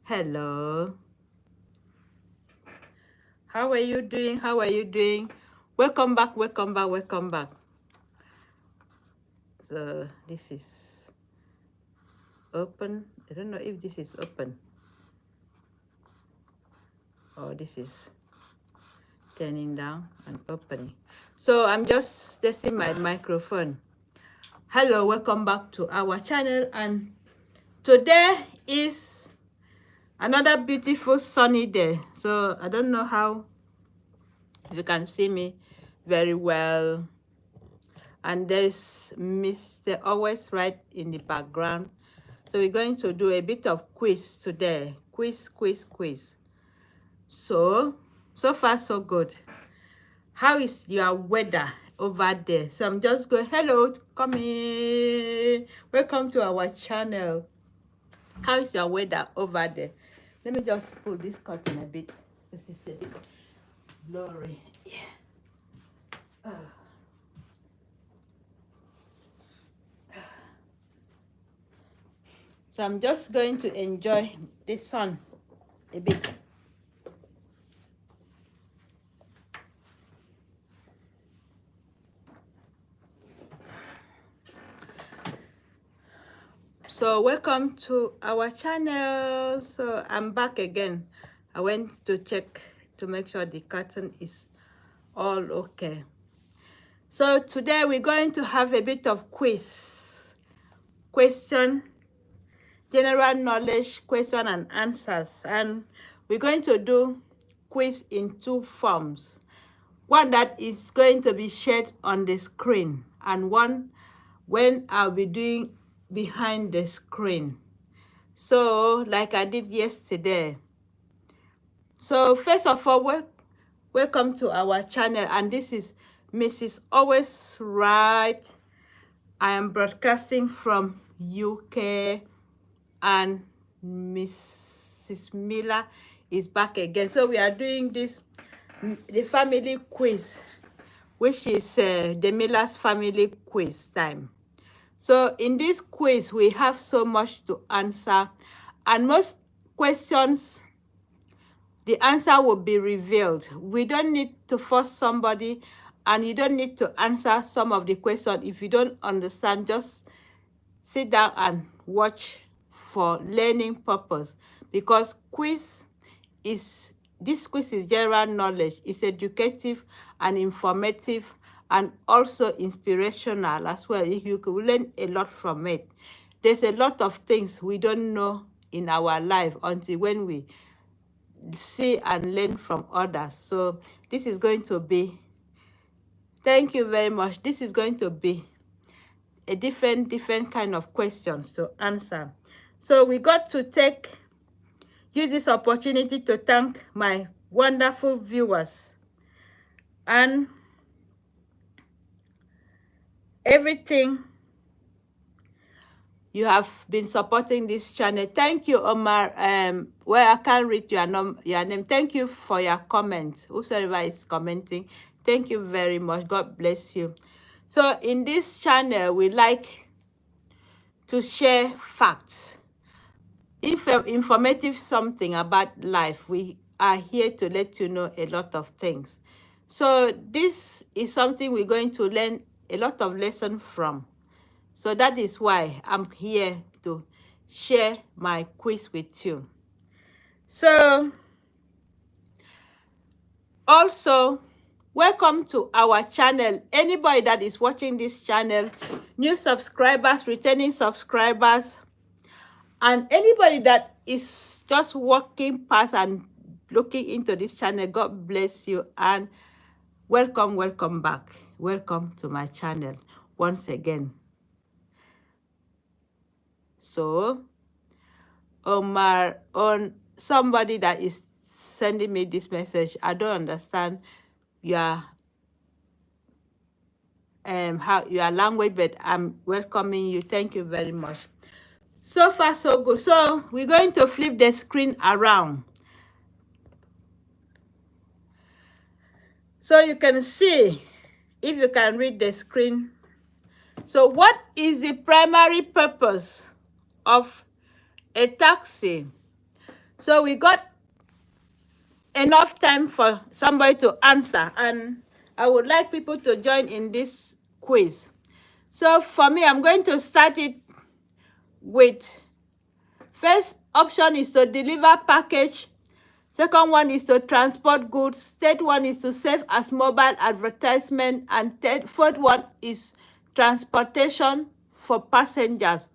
Hello. How are you doing? How are you doing? Welcome back, welcome back, welcome back. So this is open. I don't know if this is open or this is turning down and opening. So I'm just testing my microphone. Hello, welcome back to our channel, and today is another beautiful sunny day. So I don't know how you can see me very well, and there's Mr. Always right in the background. So we're going to do a bit of quiz today. Quiz. So far so good. How is your weather over there? So I'm just going, hello, come in. Welcome to our channel. How is your weather over there? Let me just pull this curtain a bit. This is a bit blurry. Yeah. So I'm just going to enjoy the sun a bit. So welcome to our channel. So I'm back again. I went to check to make sure the curtain is all okay. So today we're going to have a bit of question, general knowledge question and answers, and we're going to do quiz in two forms. One that is going to be shared on the screen, and one when I'll be doing behind the screen. So like I did yesterday. So first of all, welcome to our channel, and this is Mrs. Always Right. I am broadcasting from UK, and Mrs. Miller is back again. So we are doing this, the family quiz, which is the Miller's family quiz time. So in this quiz, we have so much to answer, and most questions, the answer will be revealed. We don't need to force somebody, and you don't need to answer some of the questions. If you don't understand, just sit down and watch for learning purpose, because this quiz is general knowledge. It's educative and informative, and also inspirational as well. You can learn a lot from it. There's a lot of things we don't know in our life until when we see and learn from others. So this is going to be, thank you very much, this is going to be a different kind of questions to answer. So we got to use this opportunity to thank my wonderful viewers and everything you have been supporting this channel. Thank you, Omar. Well, I can't read your name. Thank you for your comments. Whosoever is commenting, thank you very much. God bless you. So in this channel, we like to share facts, informative something about life. We are here to let you know a lot of things. So this is something we're going to learn a lot of lessons from. So that is why I'm here to share my quiz with you. So also, welcome to our channel. Anybody that is watching this channel, new subscribers, returning subscribers, and anybody that is just walking past and looking into this channel, God bless you and welcome back. Welcome to my channel once again. So Omar, on somebody that is sending me this message, I don't understand your your language, but I'm welcoming you. Thank you very much. So far so good. So we're going to flip the screen around so you can see, if you can read the screen. So what is the primary purpose of a taxi? So we got enough time for somebody to answer, and I would like people to join in this quiz. So for me, I'm going to start it with, first option is to deliver package, second one is to transport goods, third one is to serve as mobile advertisement, and fourth one is transportation for passengers.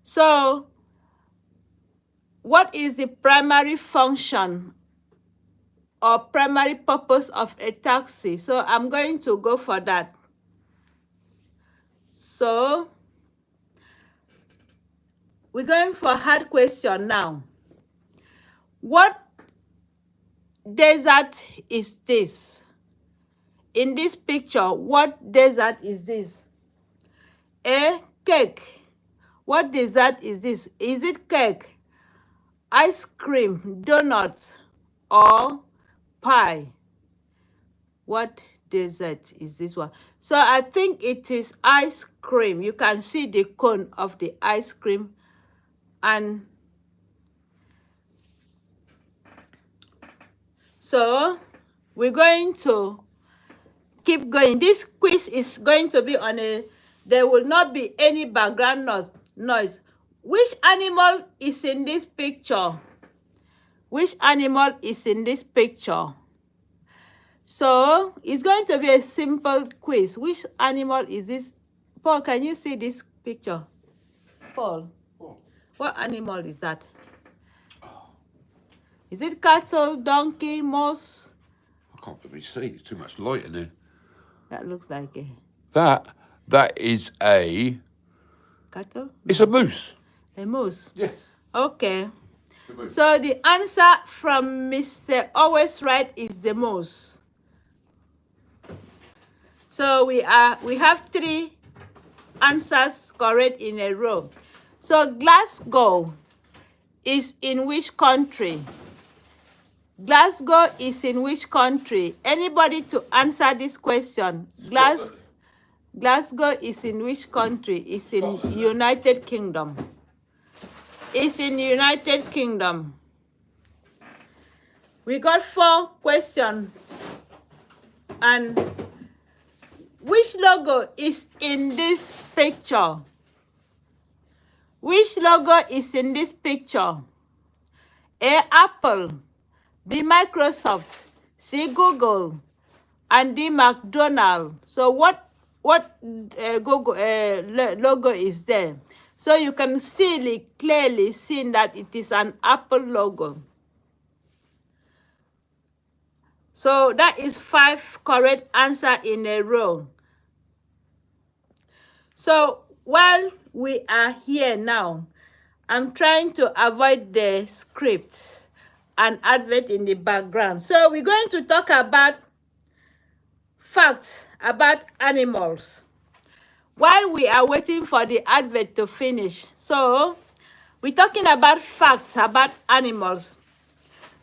So what is the primary function or primary purpose of a taxi? So I'm going to go for that. So we're going for a hard question now. What desert is this? In this picture, what desert is this? A, cake. What dessert is this? Is it cake, ice cream, donuts, or pie? What dessert is this one? So I think it is ice cream. You can see the cone of the ice cream. And so we're going to keep going. This quiz is going to be on a, there will not be any background noise. Which animal is in this picture? Which animal is in this picture? So it's going to be a simple quiz. Which animal is this? Paul, can you see this picture? Paul, what animal is that? Is it cattle, donkey, mouse? I can't really see. There's too much light in there. That looks like a That is a... cattle? It's a moose. A moose? Yes. Okay. So the answer from Mr. Always Right is the moose. So we have 3 answers correct in a row. So Glasgow is in which country? Glasgow is in which country? Anybody to answer this question? Glasgow is in which country? It's in United Kingdom. It's in United Kingdom. We got 4 questions. And which logo is in this picture? Which logo is in this picture? A, Apple, B, Microsoft, C, Google, and D, McDonald's. So what Google logo is there? So you can clearly see that it is an Apple logo. So that is 5 correct answers in a row. So while we are here now, I'm trying to avoid the script and advert in the background. So we're going to talk about facts about animals while we are waiting for the advert to finish. So we're talking about facts about animals.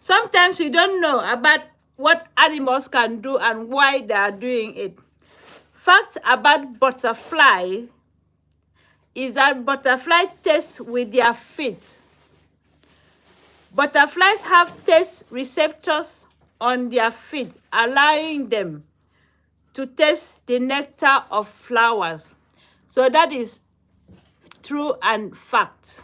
Sometimes we don't know about what animals can do and why they are doing it. Fact about butterfly is that butterflies taste with their feet. Butterflies have taste receptors on their feet, allowing them to taste the nectar of flowers. So that is true and fact.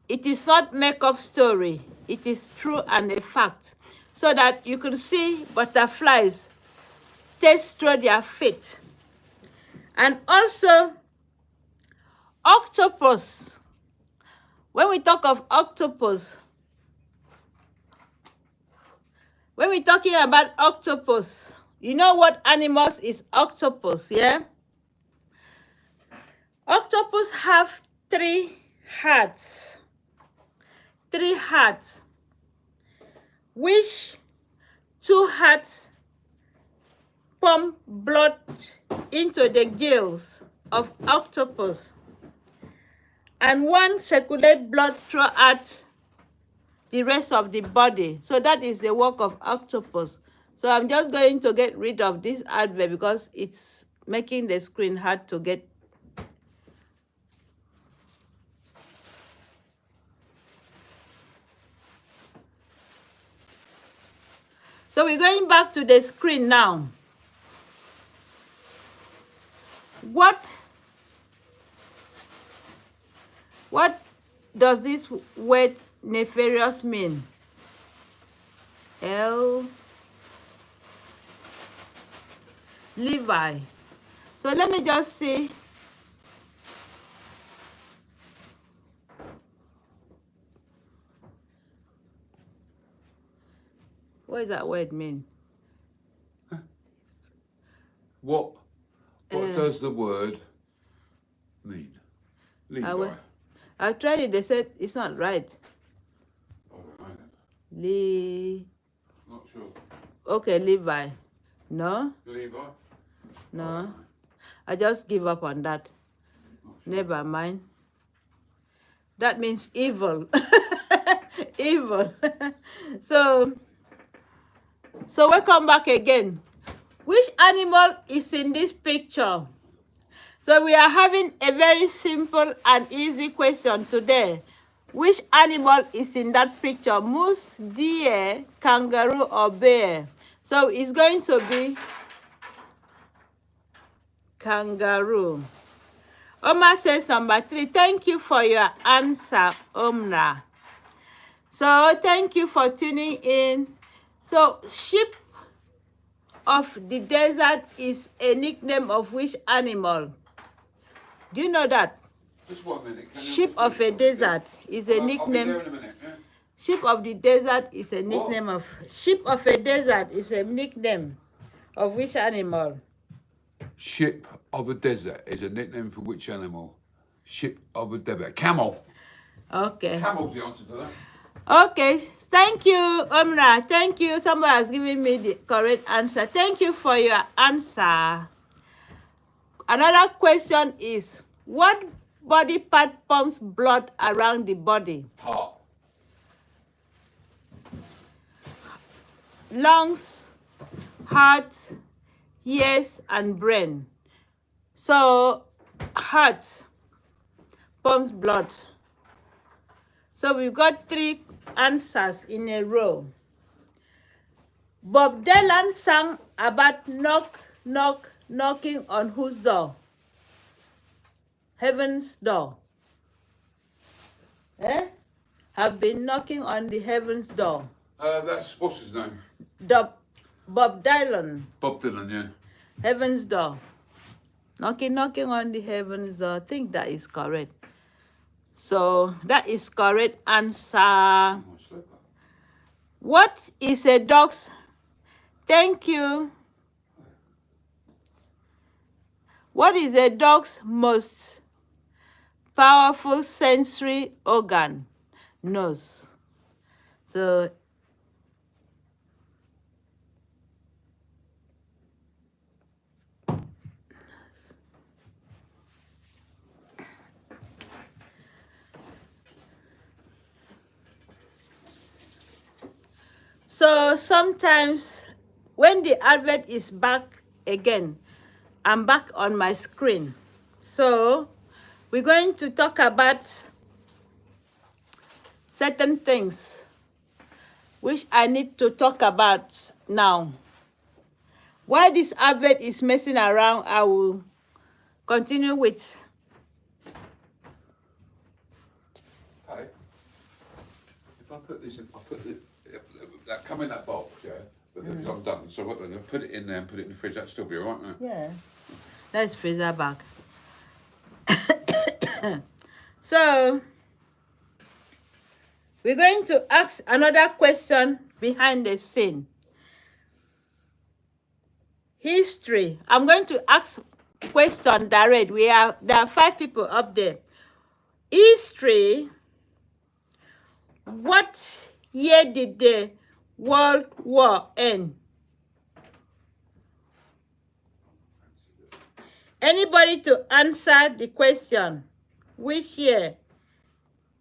It is not make-up story. It is true and a fact. So that you can see butterflies taste through their feet. And also, octopus. When we talk of octopus, when we're talking about octopus, you know what animals is octopus, yeah? Octopus have 3 hearts. 3 hearts. Which 2 hearts pump blood into the gills of octopus, and 1 circulate blood throughout the rest of the body. So that is the work of octopus. So I'm just going to get rid of this advert because it's making the screen hard to get. So we're going back to the screen now. What does this word nefarious mean? Levi. So let me just see. What does that word mean? What does the word mean? Levi. I tried it. They said it's not right. I don't know then. Not sure. Okay, Levi. No? Levi? No. I just give up on that. Never mind. That means evil. Evil. So welcome back again. Which animal is in this picture? So we are having a very simple and easy question today. Which animal is in that picture? Moose, deer, kangaroo, or bear? So it's going to be kangaroo. Oma says number 3. Thank you for your answer, Omra. So thank you for tuning in. So sheep of the desert is a nickname of which animal? Do you know that? Just 1 minute. Sheep of a desert is a nickname. I'll be there in a minute, yeah? Sheep of the desert is a nickname of. Sheep of a desert is a nickname of which animal? Ship of a desert is a nickname for which animal? Ship of a desert. Camel. Okay. Camel's the answer to that. Okay. Thank you, Omra. Thank you. Somebody has given me the correct answer. Thank you for your answer. Another question is, what body part pumps blood around the body? Heart. Lungs, heart, ears, and brain. So, heart pumps blood. So we've got 3 answers in a row. Bob Dylan sang about knocking on whose door? Heaven's door. Have been knocking on the heaven's door. That's, what's his name? Bob Dylan. Bob Dylan, yeah. Heaven's door. Knocking on the heaven's door. I think that is correct. So that is correct answer. What is a dog's? Thank you. What is a dog's most powerful sensory organ? Nose. So sometimes when the advert is back again, I'm back on my screen. So we're going to talk about certain things which I need to talk about now. While this advert is messing around, I will continue with. Hey, if I put this in, I'll put that come in that box, yeah? But because I'm done, so what, I'll put it in there and put it in the fridge. That'll still be all right, won't it? Yeah. Let's freeze that back. So we're going to ask another question behind the scene. History. I'm going to ask question direct. There are 5 people up there. History. What year did the World War end? Anybody to answer the question? Which year?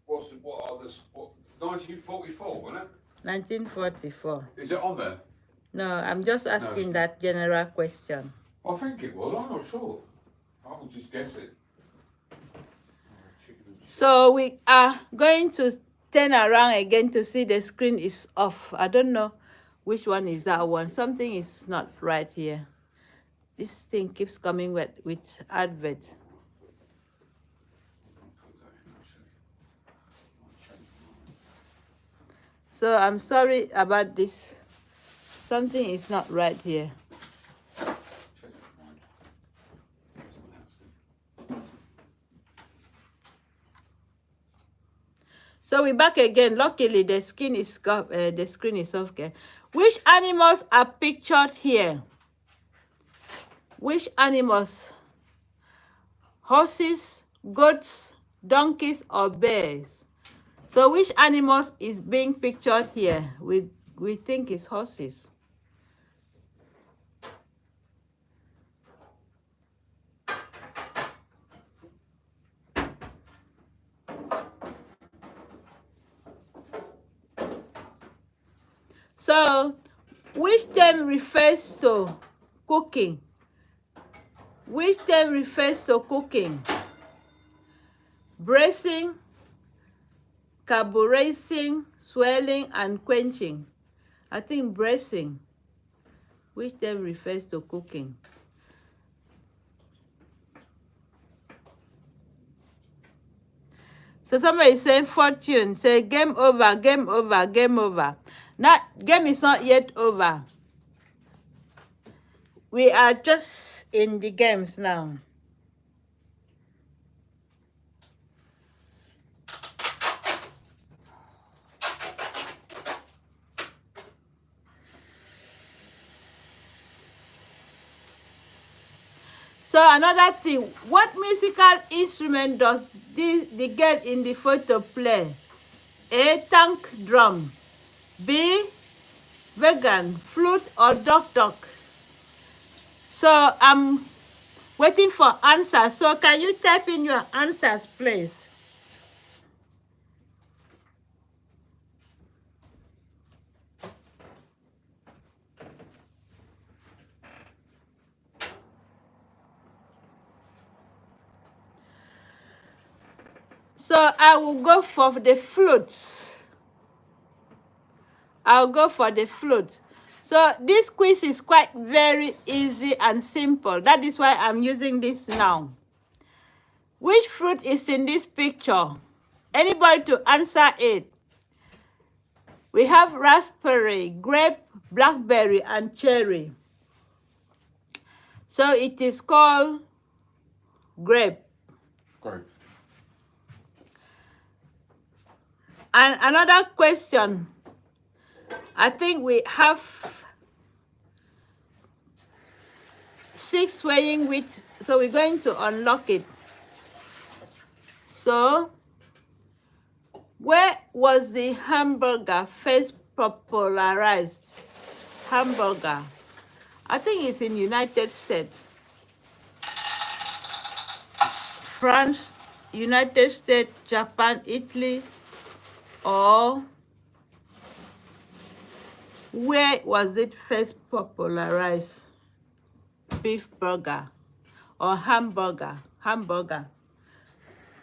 What are the 1944, wasn't it? 1944. Is it on there? No, I'm just asking that general question. I think it was. I'm not sure. I will just guess it. So we are going to turn around again to see the screen is off. I don't know Which one is that one? Something is not right here. This thing keeps coming with advert. So I'm sorry about this. Something is not right here. So we're back again. Luckily, the screen is off. Okay. Which animals are pictured here? Which animals? Horses, goats, donkeys, or bears? So which animals is being pictured here? We think it's horses. So which term refers to cooking? Which term refers to cooking? Bracing, carburizing, swelling, and quenching. I think bracing. Which term refers to cooking? So somebody is saying fortune. Say game over, game over, game over. Now, game is not yet over. We are just in the games now. So another thing, what musical instrument does the girl in the photo play? A, tank drum. B, vegan, flute, or duck. So I'm waiting for answers. So can you type in your answers, please? So I will go for the flute. I'll go for the flute. So this quiz is quite very easy and simple. That is why I'm using this now. Which fruit is in this picture? Anybody to answer it? We have raspberry, grape, blackberry, and cherry. So it is called grape. Grape. And another question. I think we have 6 weighing weights, so we're going to unlock it. So, where was the hamburger first popularized? Hamburger. I think it's in United States. France, United States, Japan, Italy, or where was it first popularized? Beef burger or hamburger? Hamburger.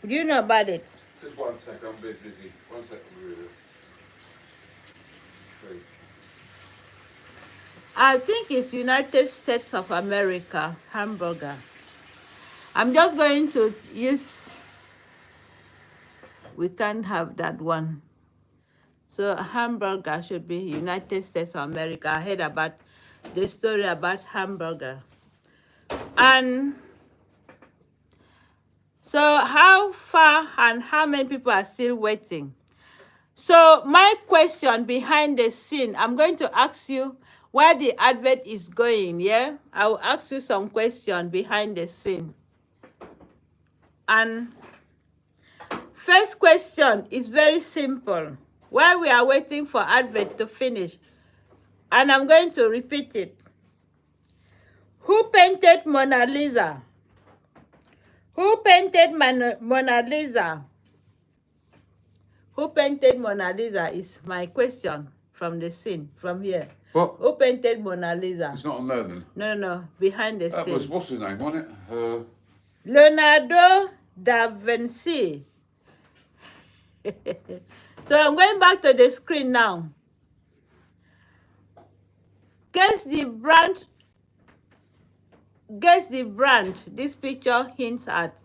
Do you know about it? Just 1 second, I'm a bit busy. 1 second, really. Please. I think it's United States of America, hamburger. I'm just going to use, we can't have that one. So hamburger should be United States of America. I heard about the story about hamburger. And so how far and how many people are still waiting? So my question behind the scene, I'm going to ask you where the advert is going, yeah? I will ask you some questions behind the scene. And first question is very simple. While we are waiting for advert to finish, and I'm going to repeat it. Who painted Mona Lisa? Who painted Mona Lisa? Who painted Mona Lisa is my question from the scene, from here. What? Who painted Mona Lisa? It's not on there then. No, behind the That scene. was, what's his name, wasn't it? Leonardo da Vinci. So I'm going back to the screen now. Guess the brand. Guess the brand this picture hints at.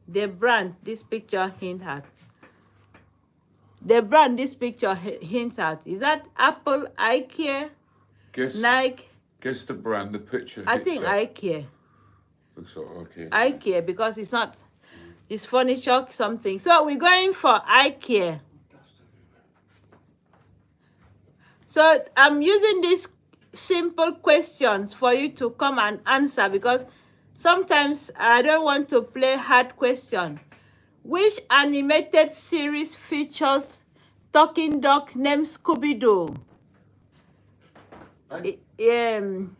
The brand this picture hints at. The brand this picture hints at. Is that Apple, IKEA, Nike? Guess the brand the picture I hits think at. IKEA. Looks like IKEA. IKEA, because it's not, it's furniture something. So we're going for IKEA. So I'm using these simple questions for you to come and answer, because sometimes I don't want to play hard question. Which animated series features talking dog named Scooby-Doo?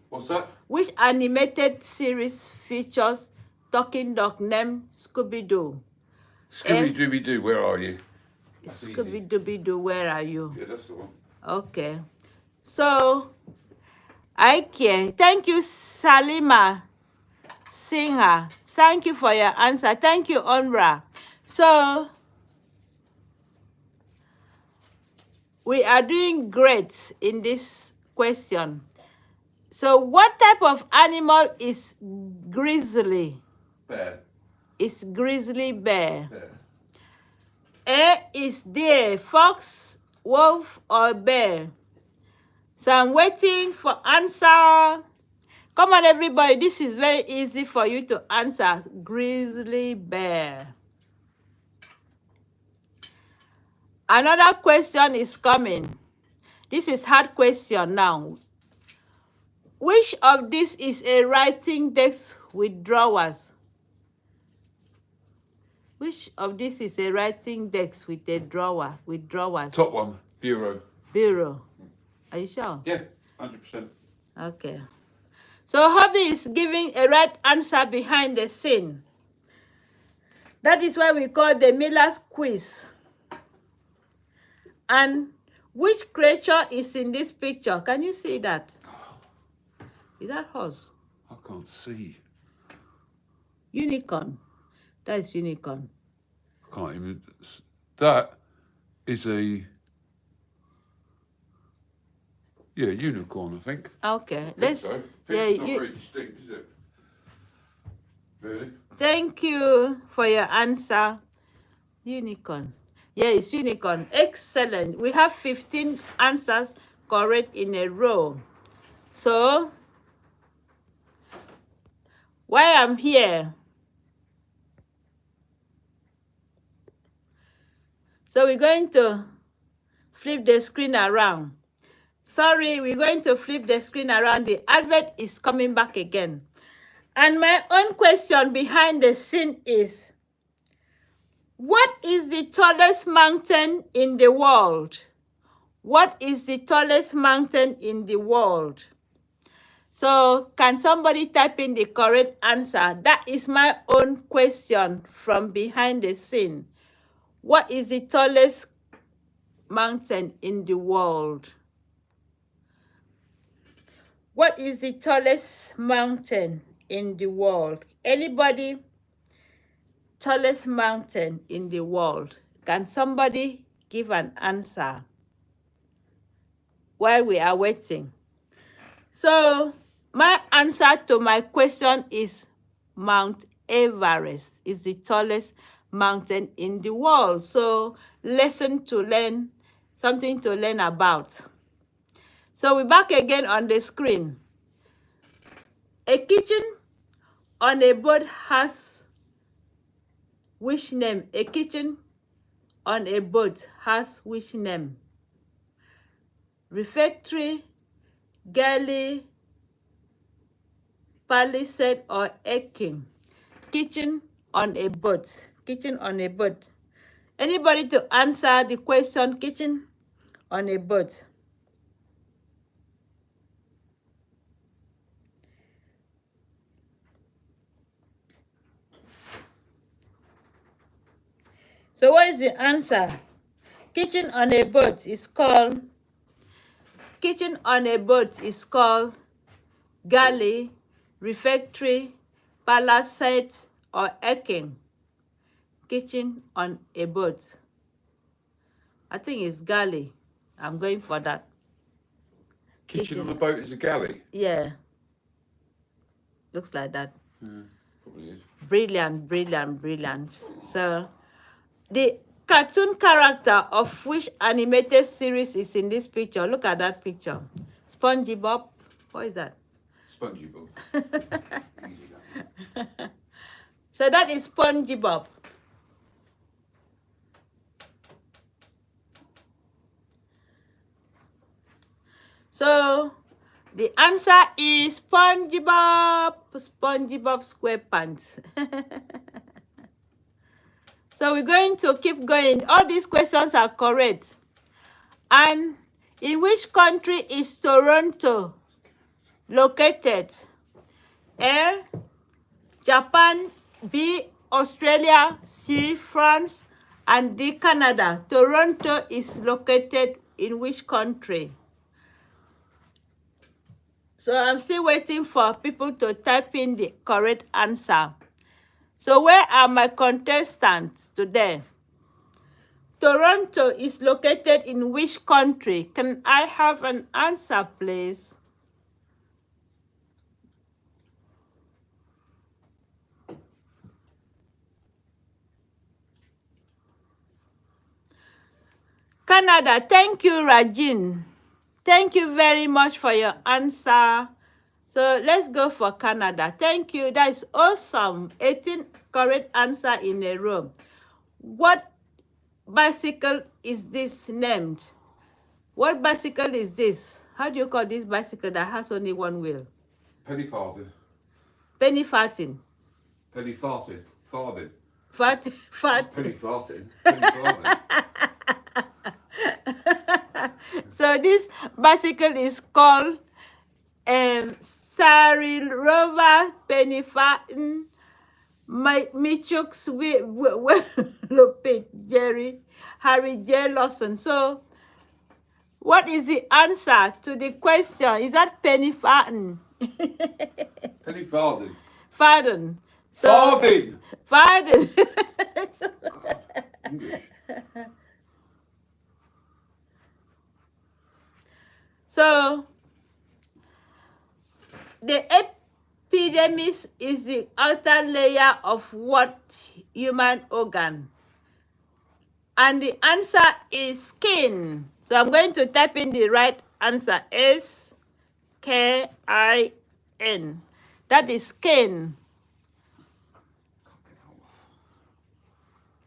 What's that? Which animated series features talking dog named Scooby-Doo? Scooby-Dooby-Doo, where are you? Scooby-Dooby-Doo, where are you? Yeah, that's the one. Okay. So, IKEA. Thank you, Salima Singer. Thank you for your answer. Thank you, Onra. So, we are doing great in this question. So, what type of animal is grizzly? Bear. It's grizzly bear. Bear. A is deer, fox, wolf, or bear? So I'm waiting for answer. Come on, everybody. This is very easy for you to answer. Grizzly bear. Another question is coming. This is hard question now. Which of these is a writing desk with drawers? Which of these is a writing desk with a drawer, with drawers? Top one, bureau. Bureau. Are you sure? Yeah, 100%. Okay. So Hobby is giving a right answer behind the scene. That is why we call the Miller's quiz. And which creature is in this picture? Can you see that? Is that horse? I can't see. Unicorn. That is unicorn. I can't even. That is a. Yeah, unicorn, I think. Okay. Let's. So. Yeah, It's not very distinct, is it? Really? Thank you for your answer. Unicorn. Yeah, it's unicorn. Excellent. We have 15 answers correct in a row. So, why I'm here? So we're going to flip the screen around. Sorry, we're going to flip the screen around. The advert is coming back again. And my own question behind the scene is, what is the tallest mountain in the world? What is the tallest mountain in the world? So can somebody type in the correct answer? That is my own question from behind the scene. What is the tallest mountain in the world? What is the tallest mountain in the world? Anybody? Tallest mountain in the world. Can somebody give an answer while we are waiting? So my answer to my question is Mount Everest is the tallest mountain in the world. So lesson to learn, something to learn about. So we're back again on the screen. A kitchen on a boat has which name? A kitchen on a boat has which name? Refectory, galley, palisade, or aching? Kitchen on a boat. Kitchen on a boat. Anybody to answer the question, kitchen on a boat? So what is the answer? Kitchen on a boat is called galley, refectory, palisade, or aching. Kitchen on a boat. I think it's galley. I'm going for that. Kitchen on a boat is a galley. Yeah. Looks like that. Probably is. Brilliant, brilliant, brilliant. So, the cartoon character of which animated series is in this picture? Look at that picture. SpongeBob. What is that? Spongy Bob. Easy that. So that is SpongeBob. So the answer is SpongeBob SquarePants. So we're going to keep going. All these questions are correct. And in which country is Toronto located? A, Japan, B, Australia, C, France, and D, Canada. Toronto is located in which country? So I'm still waiting for people to type in the correct answer. So where are my contestants today? Toronto is located in which country? Can I have an answer, please? Canada. Thank you, Rajin. Thank you very much for your answer. So let's go for Canada. Thank you. That is awesome. 18 correct answer in a row. What bicycle is this named? What bicycle is this? How do you call this bicycle that has only one wheel? Penny farthing. Penny farting. Penny farted. Farthing. Fart. Penny farting. Penny farthing. So this bicycle is called Starry Rover Penny Farting Michux Lupit Jerry Harry J. Lawson. So what is the answer to the question? Is that Penny Farting? Penny farthing. Farting. So, Farthing. Farting. English. So, the epidermis is the outer layer of what human organ? And the answer is skin. So I'm going to type in the right answer. S-K-I-N. That is skin.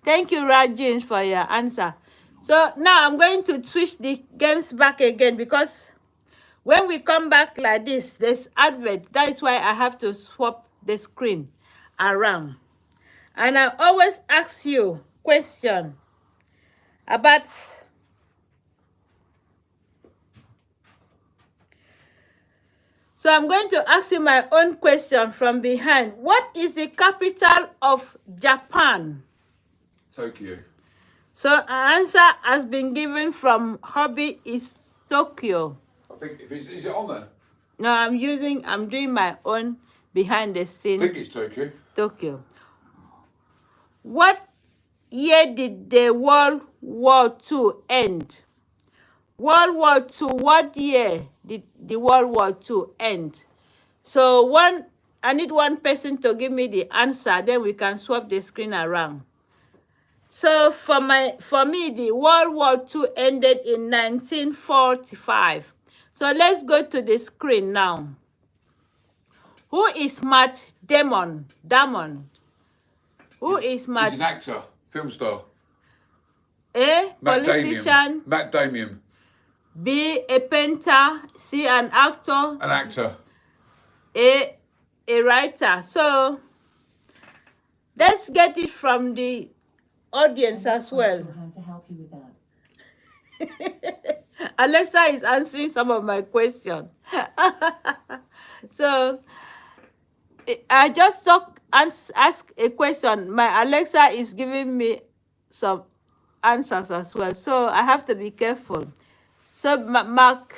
Thank you, Rajins, for your answer. So now I'm going to switch the games back again because when we come back like this, there's advert. That is why I have to swap the screen around. And I always ask you question about so I'm going to ask you my own question from behind. What is the capital of Japan? Tokyo. So an answer has been given from Hobby is Tokyo. I think is it on there? No, I'm doing my own behind the I scene. think it's Tokyo. Tokyo. What year did the World War II end? World War II, what year did the World War II end? So I need one person to give me the answer, then we can swap the screen around. So for me, the World War II ended in 1945. So let's go to the screen now. Who is Matt Damon? Who is Matt? He's an actor, film star. A, Matt politician. Damien. Matt Damien. B, a painter. C, an actor. An actor. A writer. So let's get it from the audience as well. How to help you with that? Alexa is answering some of my questions. So I just ask a question. My Alexa is giving me some answers as well. So I have to be careful. So Matt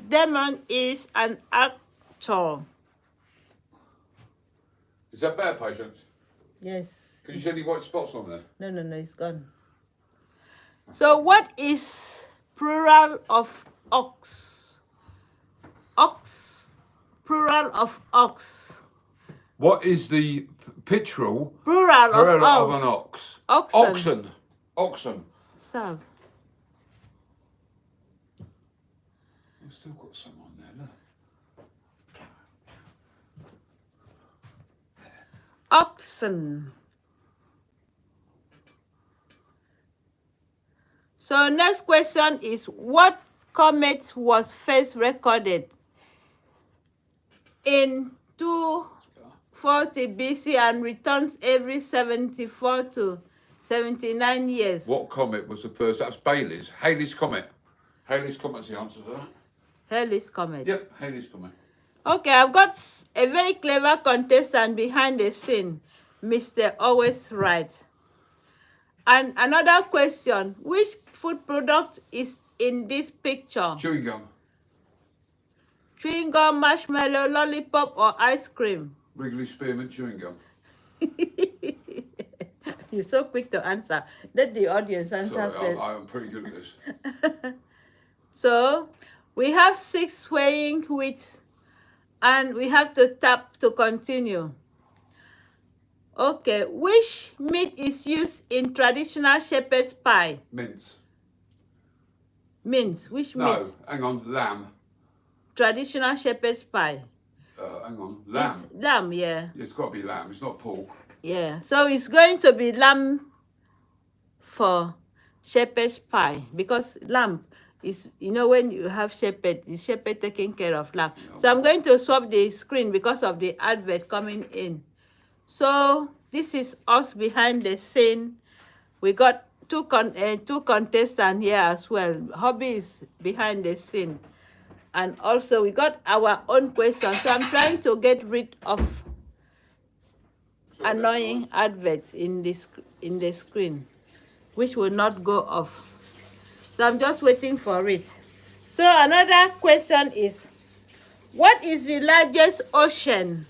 Damon is an actor. Is that better, Patience? Yes. Can you see any white spots on there? No, it's gone. So what is plural of ox? Ox. Plural of ox. What is the pictorial Plural of of ox. an ox? Oxen. Oxen. Serve. I've still got some on there, look. Oxen. So next question is, what comet was first recorded in 240 BC and returns every 74 to 79 years? What comet was the first? That's Bailey's. Halley's Comet. Halley's Comet's the answer to that. Halley's Comet. Yep, Halley's Comet. Okay, I've got a very clever contestant behind the scene, Mr. Always Right. And another question, which food product is in this picture? Chewing gum. Chewing gum, marshmallow, lollipop, or ice cream? Wrigley Spearmint chewing gum. You're so quick to answer. Let the audience answer Sorry, first. I'm pretty good at this. So, we have 6 swaying wheat, and we have to tap to continue. Okay, which meat is used in traditional shepherd's pie? Mince. Mince, which No, meat? hang on, lamb. Traditional shepherd's pie. Hang on, lamb. It's lamb, yeah. It's got to be lamb. It's not pork. Yeah, so it's going to be lamb for shepherd's pie, because lamb is, you know, when you have shepherd, the shepherd taking care of lamb. Yeah. So I'm going to swap the screen because of the advert coming in. So this is us behind the scene. We got two contestants here as well. Hobby is behind the scene. And also we got our own questions. So I'm trying to get rid of annoying adverts in the screen, which will not go off. So I'm just waiting for it. So another question is, what is the largest ocean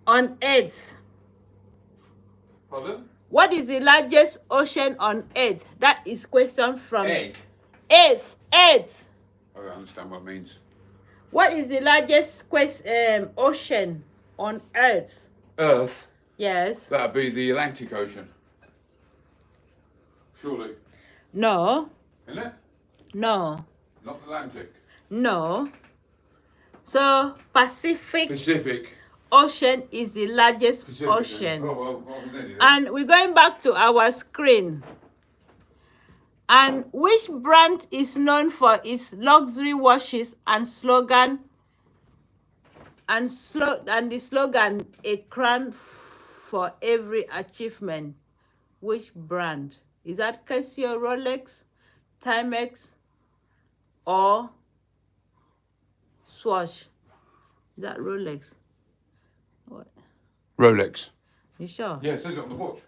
on Earth? Pardon? What is the largest ocean on Earth? That is question from Egg. Earth. Earth. I don't understand what it means. What is the largest ocean on Earth? Earth. Yes. That'd be the Atlantic Ocean. Surely. No. Isn't it? No. Not the Atlantic. No. So Pacific Ocean is the largest ocean. Oh, well, nearly there. And we're going back to our screen. And which brand is known for its luxury watches and slogan? And the slogan, a crown for every achievement. Which brand? Is that Casio, Rolex, Timex, or Swatch? Is that Rolex? What? Rolex. You sure? Yeah, it says it on the watch.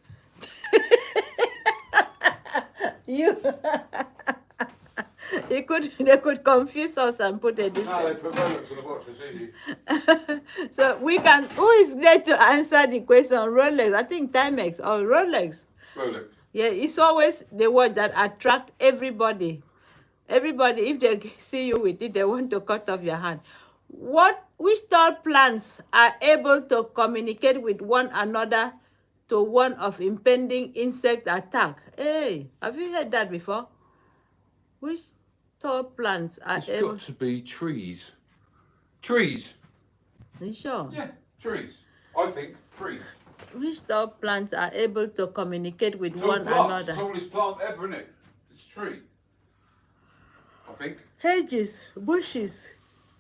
You they could confuse us and put a No, different. they put Rolex on the watch. It's easy. So who is there to answer the question? Rolex, I think Timex or Rolex. Rolex. Yeah, it's always the word that attract everybody. Everybody, if they see you with it, they want to cut off your hand. Which tall plants are able to communicate with one another to warn of impending insect attack? Hey, have you heard that before? Which tall plants are It's able? got to be trees. Trees. Are you sure? Yeah, trees. I think trees. Which tall plants are able to communicate with Tall one plants. another? Tallest plant ever, isn't it? It's a tree. I think. Hedges, bushes,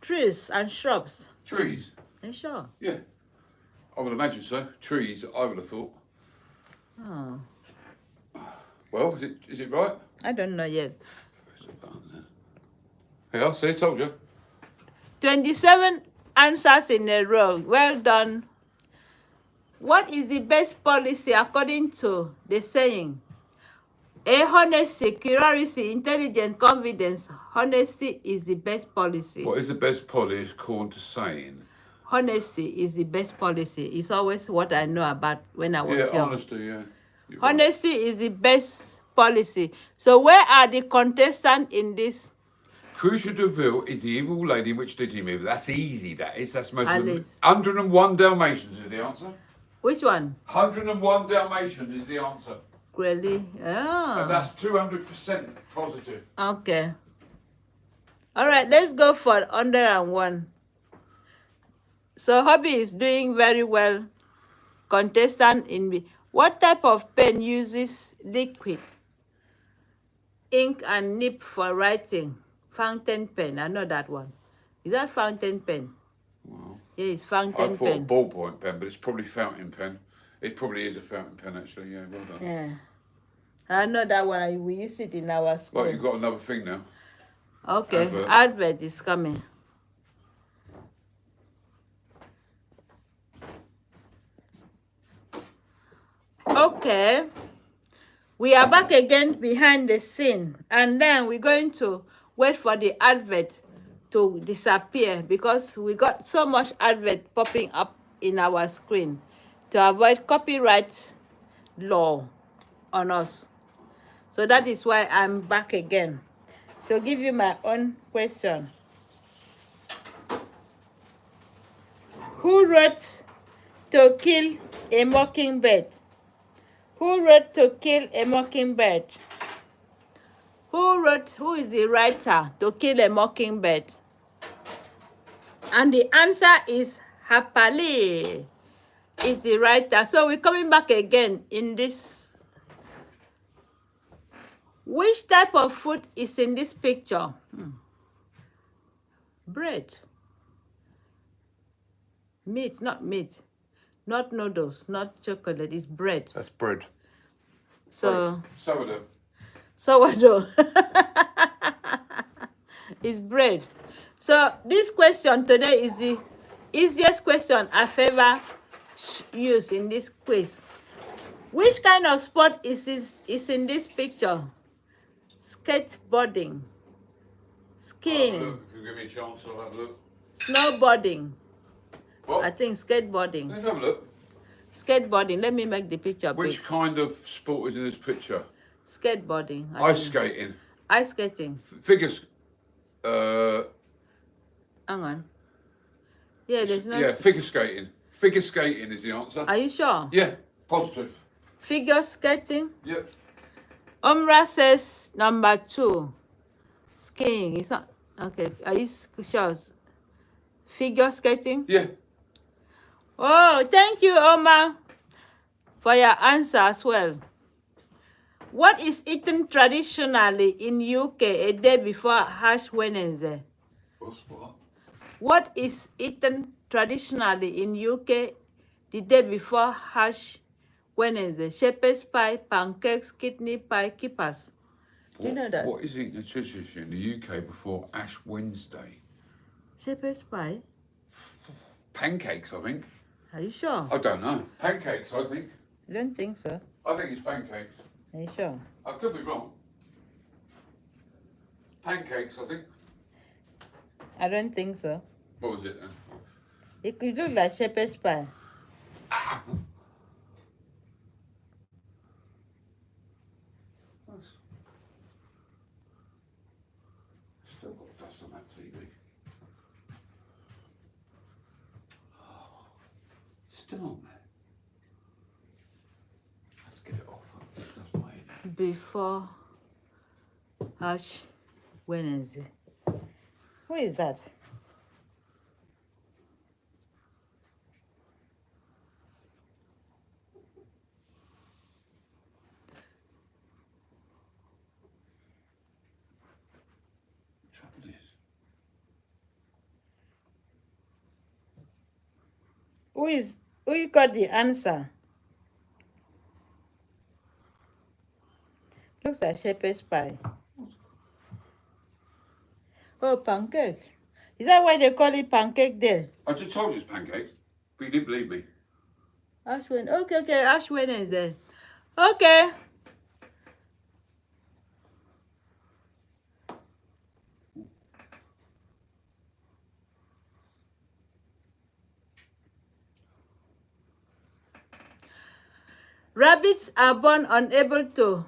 trees, and shrubs. Trees. Are you sure? Yeah. I would imagine so. Trees, I would have thought. Oh, Well, is it right? I don't know yet. Yeah, see, I told you. 27 answers in a row. Well done. What is the best policy according to the saying? A, honesty, curiosity, intelligence, confidence. Honesty is the best policy. What is the best policy according to saying? Honesty is the best policy. It's always what I know about when I was Yeah, young. honesty, yeah. You're right. Honesty is the best policy. So where are the contestants in this Crucia de Vil is the evil lady in which Disney movie. That's easy, that is. That's most of them. Alice. 101 Dalmatians is the answer. Which one? 101 Dalmatians is the answer. Really? And Oh. that's 200% positive. Okay. All right, let's go for 101. So Hobby is doing very well. Contestant in B. What type of pen uses liquid, ink, and nib for writing? Fountain pen. I know that one. Is that fountain pen? Wow. Yeah, it's I fountain thought a pen. ballpoint pen, but it's probably fountain pen. It probably is a fountain pen, actually. Yeah, well done. Yeah. I know that one. We use it in our school. Right, you've got another thing now. Okay, Advert. advert is coming. Okay, we are back again behind the scene, and then we're going to wait for the advert to disappear because we got so much advert popping up in our screen to avoid copyright law on us. So that is why I'm back again to give you my own question. Who wrote To Kill a Mockingbird? Who wrote To Kill a Mockingbird? Who is the writer To Kill a Mockingbird? And the answer is Harper Lee is the writer. So we're coming back again in this. Which type of food is in this picture? Bread. Meat, not meat. Not noodles, not chocolate, it's bread. That's bread. So, Sourdough. sourdough. It's bread. So this question today is the easiest question I've ever used in this quiz. Which kind of sport is in this picture? Skateboarding, skiing, Look, if you give me a chance, I'll have a look. snowboarding. What? I think skateboarding. Let's have a look. Skateboarding. Let me make the picture big. Which kind of sport is in this picture? Skateboarding. Ice skating. Ice skating. Figures. Hang on. Yeah, there's no. Yeah, figure skating. Figure skating is the answer. Are you sure? Yeah, positive. Figure skating. Yep. Umra says number 2. Skiing. It's not. Okay. Are you sure? Figure skating? Yeah. Oh, thank you, Omar, for your answer as well. What is eaten traditionally in UK a day before Ash Wednesday? What's what? What is eaten traditionally in UK the day before Ash Wednesday? Shepherd's pie, pancakes, kidney pie, kippers. Do you know that? What is eating a tradition in the UK before Ash Wednesday? Shepherd's pie? Pancakes, I think. Are you sure? I don't know. Pancakes, I think. I don't think so. I think it's pancakes. Are you sure? I could be wrong. Pancakes, I think. I don't think so. What was it then? It could look like shepherd's pie. Still got dust on that TV. Oh, still on there. I have to get it off. That's my head. Before Ash Wednesday. Who is that? Trouble is, Who got the answer? Looks like shepherd's pie. Oh, pancake. Is that why they call it pancake day? I just told you it's pancakes, but you didn't believe me. Ash Wednesday. Okay, Ash Wednesday. Okay. Rabbits are born unable to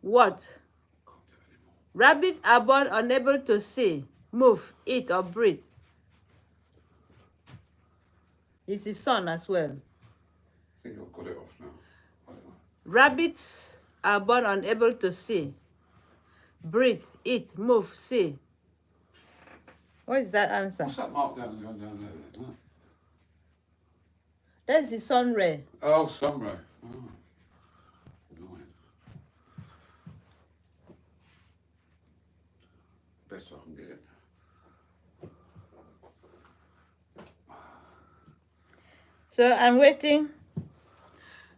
what? Can't do it anymore. Rabbits are born unable to see, move, eat, or breathe. It's the sun as well. I think I've got it off now. I don't know. Rabbits are born unable to see, breathe, eat, move, see. What is that answer? What's that mark down there? No. That's the sun ray. Oh, sunray. Oh. Annoying. Best I can get it. So I'm waiting.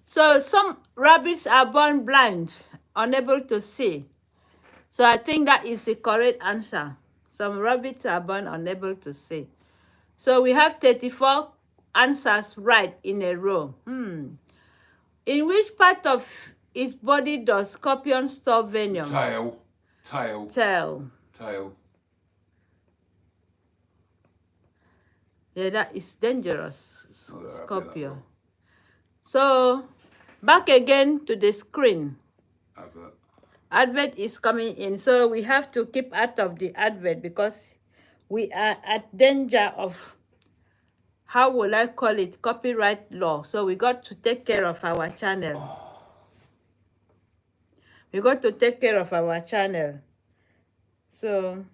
So some rabbits are born blind, unable to see. So I think that is the correct answer. Some rabbits are born unable to see. So we have 34 answers right in a row. In which part of its body does scorpion store venom? Tail. Tail. Yeah, that is dangerous, scorpion. So, back again to the screen. Advert. Advert is coming in. So, we have to keep out of the advert because we are at danger of, how will I call it, copyright law. So, we got to take care of our channel. We got to take care of our channel. So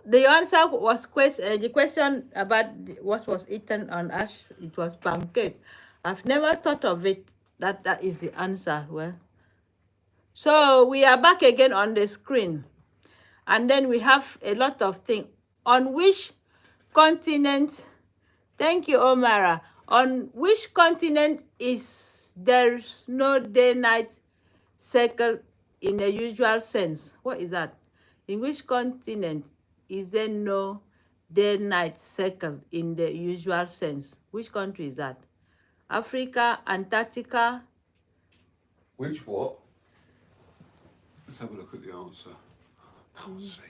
the answer was the question about what was eaten on Ash. It was pancake. I've never thought of it. That is the answer. Well, so we are back again on the screen, and then we have a lot of things. On which continent? Thank you, Omara. On which continent is there no day-night cycle in the usual sense? What is that? In which continent is there no day-night cycle in the usual sense? Which country is that? Africa, Antarctica? Which what? Let's have a look at the answer. Can't see.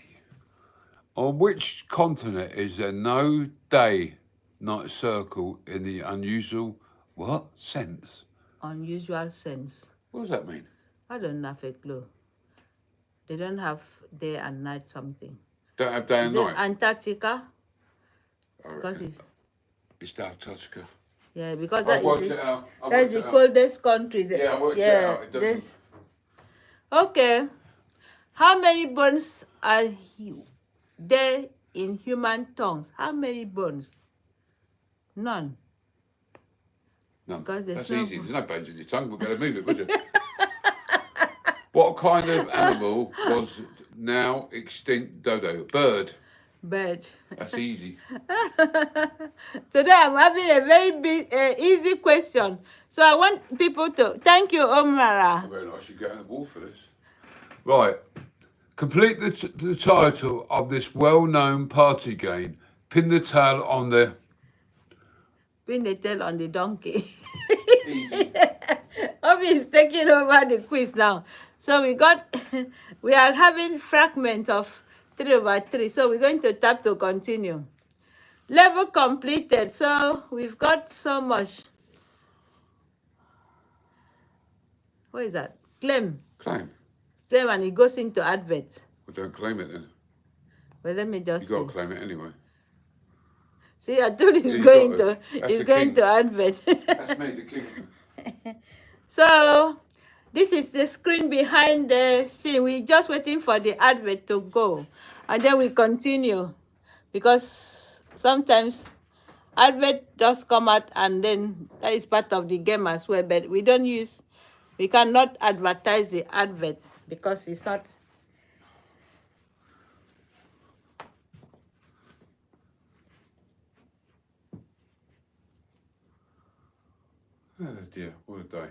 On which continent is there no day-night circle in the unusual what sense? Unusual sense. What does that mean? I don't have a clue. They don't have day and night something. Don't have day and Is it night? Antarctica? I Because reckon it's Antarctica. yeah, because I've worked it out. that's the coldest country. Yeah, I worked it out. It doesn't. Okay. How many bones are there in human tongues? How many bones? None. None. Because there's That's no easy. There's no bones in your tongue. We're going to move it, would you? What kind of animal was now extinct dodo? Bird. Bird. That's easy. Today I'm having a very easy question. So I want people to thank you, Omara. Very nice. You get on the wall for this. Right. Complete the title of this well-known party game. Pin the tail on the... Pin the tail on the donkey. Easy. Obi is taking over the quiz now. So we are having fragments of 3/3. So we're going to tap to continue. Level completed. So we've got so much. What is that? Claim. Claim. Claim, and it goes into advert. Well, don't claim it then. Well, let me just You've got to claim it anyway. See, I told you Yeah, it's going to advert. That's me, the king. So this is the screen behind the scene. We're just waiting for the advert to go, and then we continue, because sometimes advert does come out, and then that is part of the game as well. But we cannot advertise the advert because it's not. Oh dear, what a day.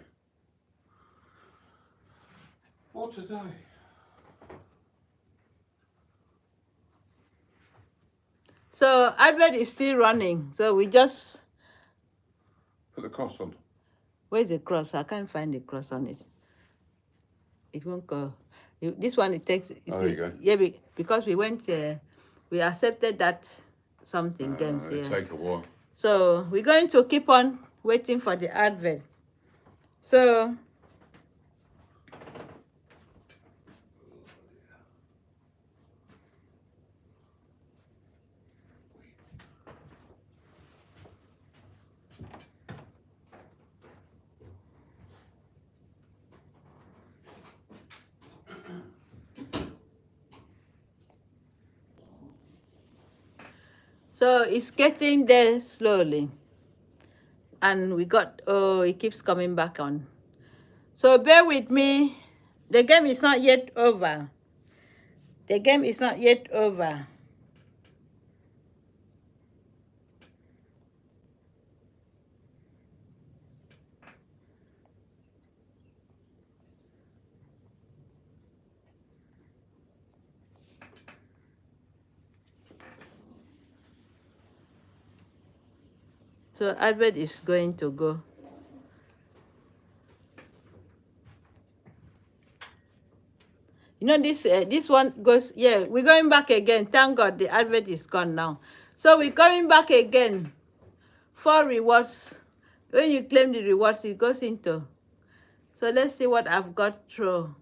What a day. So advert is still running. So we just Put the cross on. where's the cross? I can't find the cross on it. It won't go. This one it takes. There you go. Yeah, because we went. We accepted that something games. It'll Yeah. take a while. So we're going to keep on waiting for the advert. So it's getting there slowly. And we got, oh, it keeps coming back on. So bear with me. The game is not yet over. The game is not yet over. So advert is going to go. You know, this one goes, yeah, we're going back again. Thank God the advert is gone now. So we're coming back again for rewards. When you claim the rewards, it goes into. So let's see what I've got through.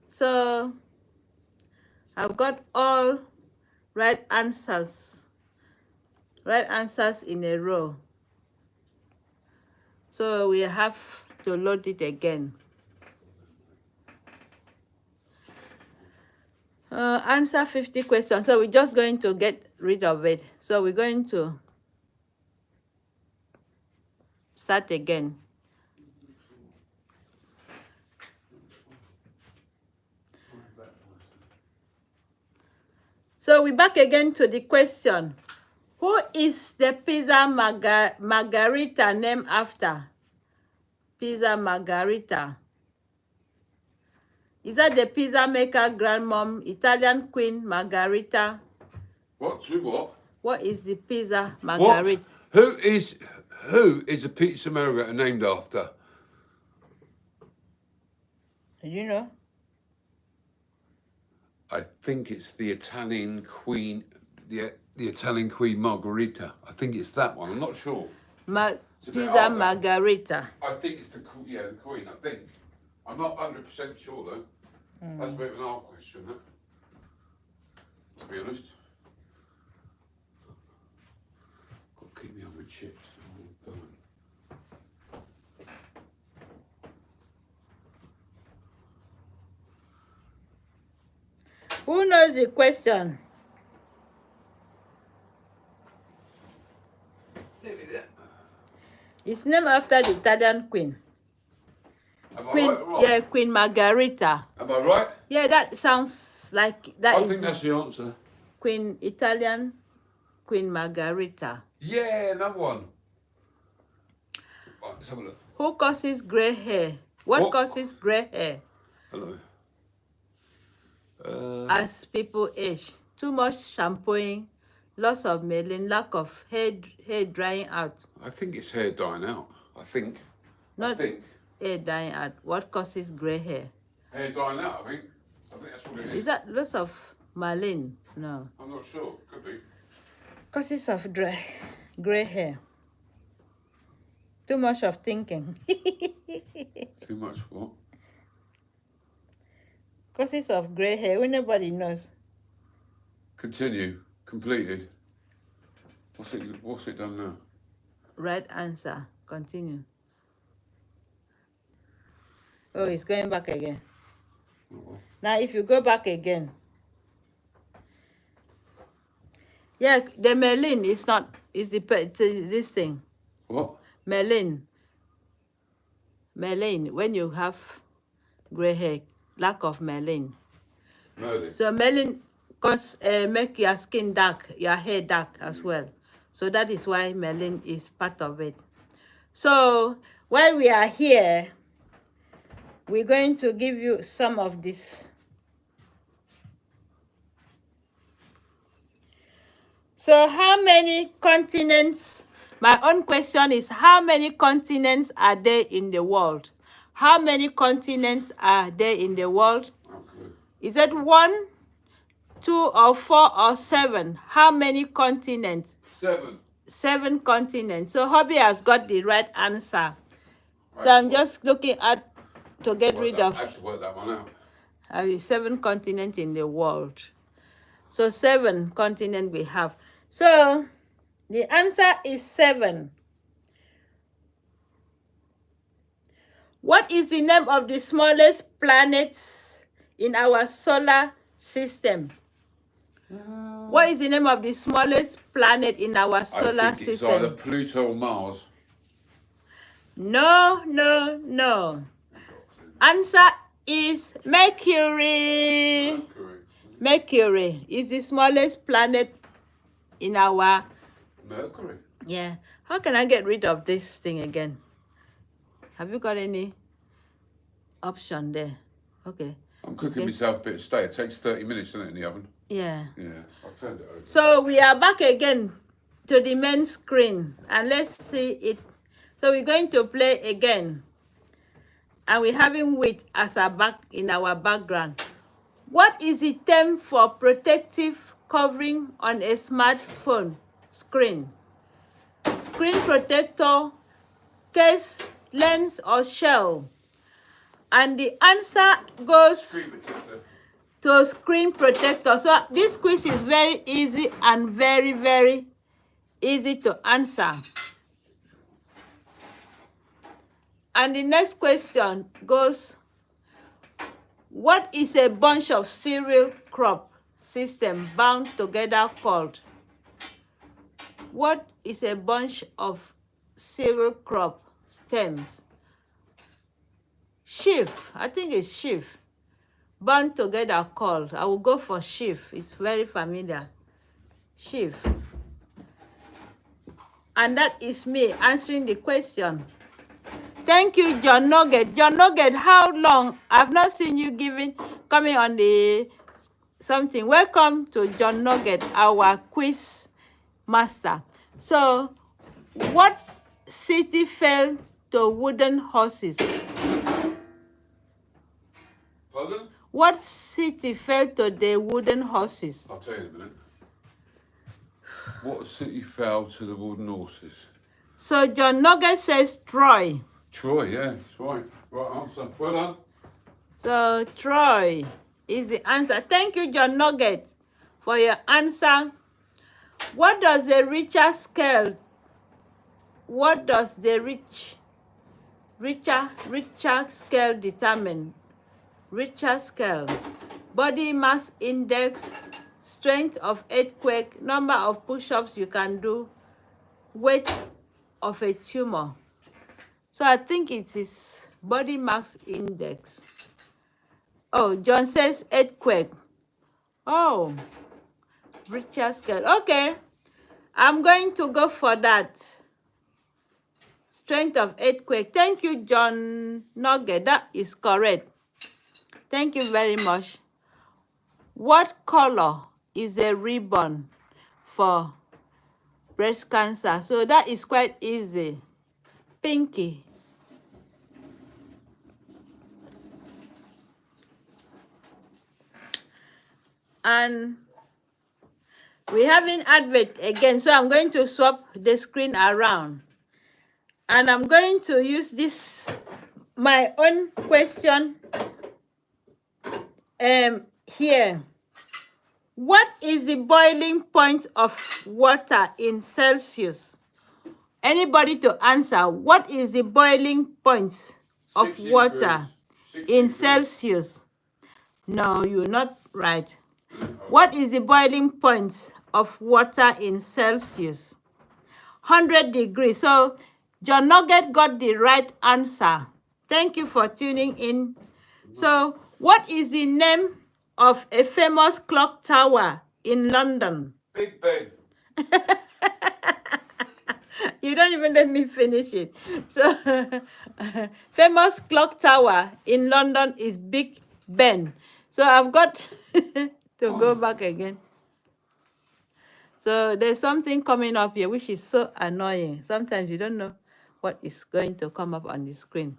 So I've got all right answers in a row. So we have to load it again. Answer 50 questions. So we're just going to get rid of it. So we're going to start again. So we're back again to the question. Who is the pizza margarita named after? Pizza margarita. Is that the pizza maker grandmom, Italian queen Margherita? What? What is the pizza margarita? What? Who is the pizza margarita named after? Do you know? I think it's the Italian queen, the Italian queen Margherita. I think it's that one. I'm not sure. Pizza margarita. I think it's the queen. I think. I'm not 100% sure though. That's a bit of an hard question, huh? To be honest. Got to keep me on my chips. Who knows the question? It's named after the Italian queen. Am I right or wrong? Yeah, Queen Margherita. Am I right? Yeah, that sounds like that. I think that's the answer. Italian Queen Margherita. Yeah, another one. Right, let's have a look. Who causes grey hair? What causes grey hair? Hello. As people age, too much shampooing, loss of melanin, lack of hair drying out. I think it's hair drying out. I think. Hair drying out. What causes grey hair? Hair drying out, I think. I think that's what it is. Is that loss of melanin? No. I'm not sure. Could be. Causes of grey hair. Too much of thinking. Too much what? Causes of grey hair. Well, nobody knows. Continue. Completed. What's it done now? Right answer. Continue. Oh, it's going back again. Oh. Now, if you go back again. Yeah, the melanin is not, is this thing. What? Melanin, when you have gray hair, lack of melanin. Merlin. So melanin make your skin dark, your hair dark as well. So that is why melanin is part of it. So while we are here, we're going to give you some of this. So how many continents? My own question is, how many continents are there in the world? How many continents are there in the world? Okay. Is it 1, 2, or 4, or 7? How many continents? 7. 7 continents. So Hobby has got the right answer. So I'm just looking at to get rid of. I had to work that one out. 7 continents in the world. So 7 continents we have. So the answer is 7. What is the name of the smallest planet in our solar system? What is the name of the smallest planet in our solar I think system? it's either Pluto or Mars. No, no, no. Answer is Mercury. Mercury is the smallest planet in our... Mercury. Yeah. How can I get rid of this thing again? Have you got any option there? Okay. I'm cooking myself a bit of steak. It takes 30 minutes, doesn't it, in the oven? Yeah. Yeah, I've turned it over. So we are back again to the main screen, and let's see it. So we're going to play again, and we're having wheat as in our background. What is the term for protective covering on a smartphone screen? Screen protector, case, lens, or shell? And the answer goes to screen protector. So this quiz is very easy and very, very easy to answer. And the next question goes, what is a bunch of cereal crop system bound together called? What is a bunch of cereal crop stems? Sheaf. I think it's sheaf. Bound together called. I will go for sheaf. It's very familiar. Sheaf. And that is me answering the question. Thank you, John Nugget. John Nugget, how long? I've not seen you coming on the something. Welcome to John Nugget, our quiz master. So, what city fell to wooden horses? Pardon? What city fell to the wooden horses? I'll tell you in a minute. What city fell to the wooden horses? So John Nugget says Troy. Troy, yeah, that's right. Right answer. Well done. So Troy is the answer. Thank you, John Nugget, for your answer. What does the Richter scale? What does the Richter scale determine? Richter scale. Body mass index, strength of earthquake, number of push-ups you can do, weight of a tumor. So I think it is body mass index. Oh, John says earthquake. Oh, Richter scale. Okay, I'm going to go for that. Strength of earthquake. Thank you, John Nugget. That is correct. Thank you very much. What color is a ribbon for breast cancer? So that is quite easy. Pinky. And we have an advert again, so I'm going to swap the screen around. And I'm going to use this, my own question here. What is the boiling point of water in Celsius? Anybody to answer, what is the boiling point of water in Celsius? No, you're not right. What is the boiling point of water in Celsius? 100 degrees. So John Nugget got the right answer. Thank you for tuning in. So what is the name of a famous clock tower in London? Big Ben. You don't even let me finish it. So, famous clock tower in London is Big Ben. So I've got to go back again. So there's something coming up here which is so annoying. Sometimes you don't know what is going to come up on the screen.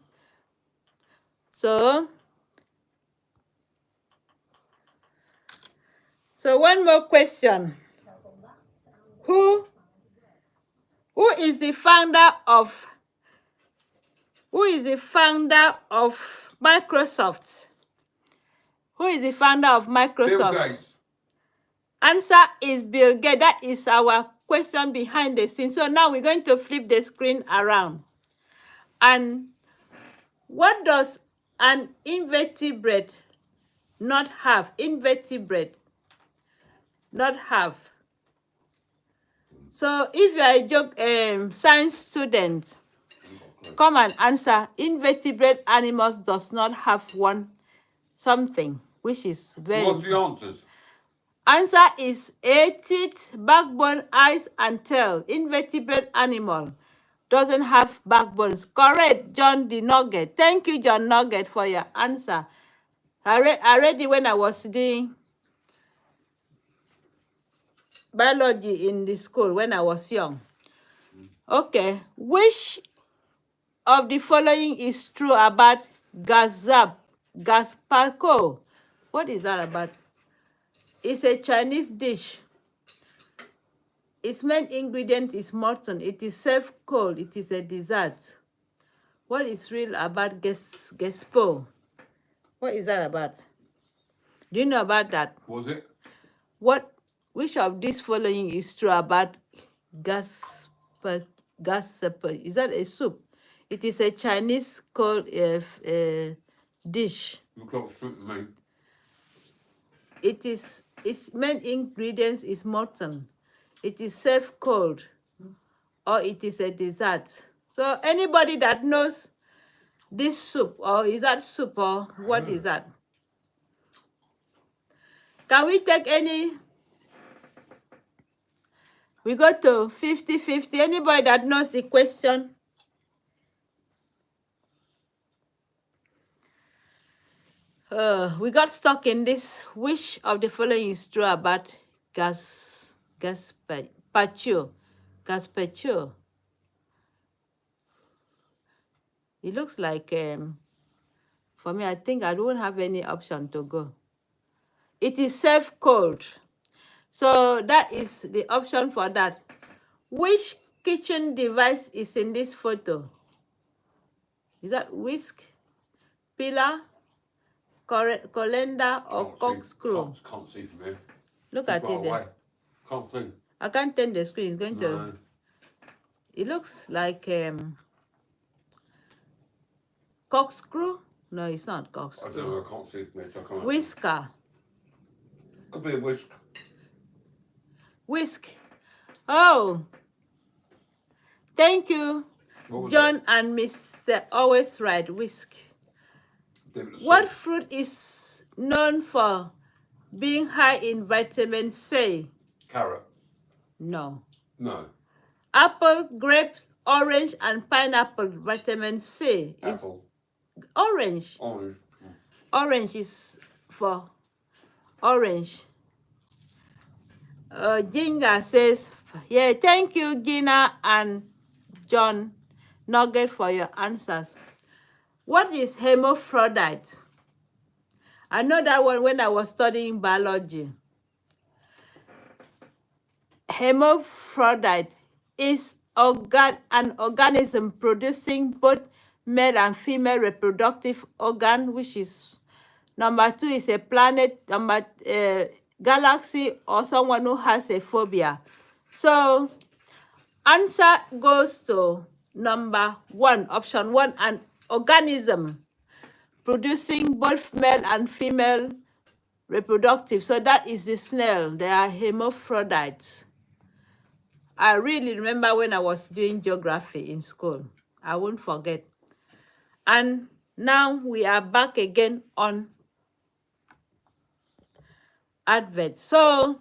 So one more question. Who Who is the founder of Microsoft? Who is the founder of Microsoft? Bill Gates. Answer is Bill Gates. That is our question behind the scene. So now we're going to flip the screen around. And what does an invertebrate not have? So if you are a science student, come and answer. Invertebrate animals does not have something, which is very. What's the answers? Answer is a teeth, backbone, eyes, and tail. Invertebrate animal doesn't have backbones. Correct, John the Nugget. Thank you, John Nugget, for your answer. I read it when I was doing biology in the school when I was young. Okay, which of the following is true about Gazpacho? What is that about? It's a Chinese dish. Its main ingredient is mutton. It is served cold. It is a dessert. What is real about Gespo? What is that about? Do you know about that? Was it? Which of these following is true about Gaspa? Is that a soup? It is a Chinese cold dish. Look up soup, mate. Its main ingredients is mutton. It is served cold, or it is a dessert. So anybody that knows this soup, or is that soup, or what is that? Can we take any? We go to 50-50. Anybody that knows the question? We got stuck in this. Which of the following is true about Gazpacho? It looks like, for me, I think I don't have any option to go. It is served cold. So that is the option for that. Which kitchen device is in this photo? Is that whisk, pillar, colander, or corkscrew? Can't see from here. Look at it there. Can't see. I can't turn the screen. It's going to. No. It looks like corkscrew. No, it's not I corkscrew. don't know. I can't see from here. So I can't. Whisker. Could be a whisk. Whisk. Oh. Thank you, What was John and Mr. Always Right. Whisk. What fruit is known for being high in vitamin C? Carrot. No. No. Apple, grapes, orange, and pineapple. Vitamin C is Apple. orange. Orange. Orange is for orange. Ginga says, yeah, thank you, Gina and John Nugget, for your answers. What is hermaphrodite? I know that one when I was studying biology. Hermaphrodite is an organism producing both male and female reproductive organ, which is number 2 is a planet, galaxy, or someone who has a phobia. So answer goes to number 1, option 1, an organism producing both male and female reproductive. So that is the snail. They are hermaphrodites. I really remember when I was doing geography in school. I won't forget. And now we are back again on advert. So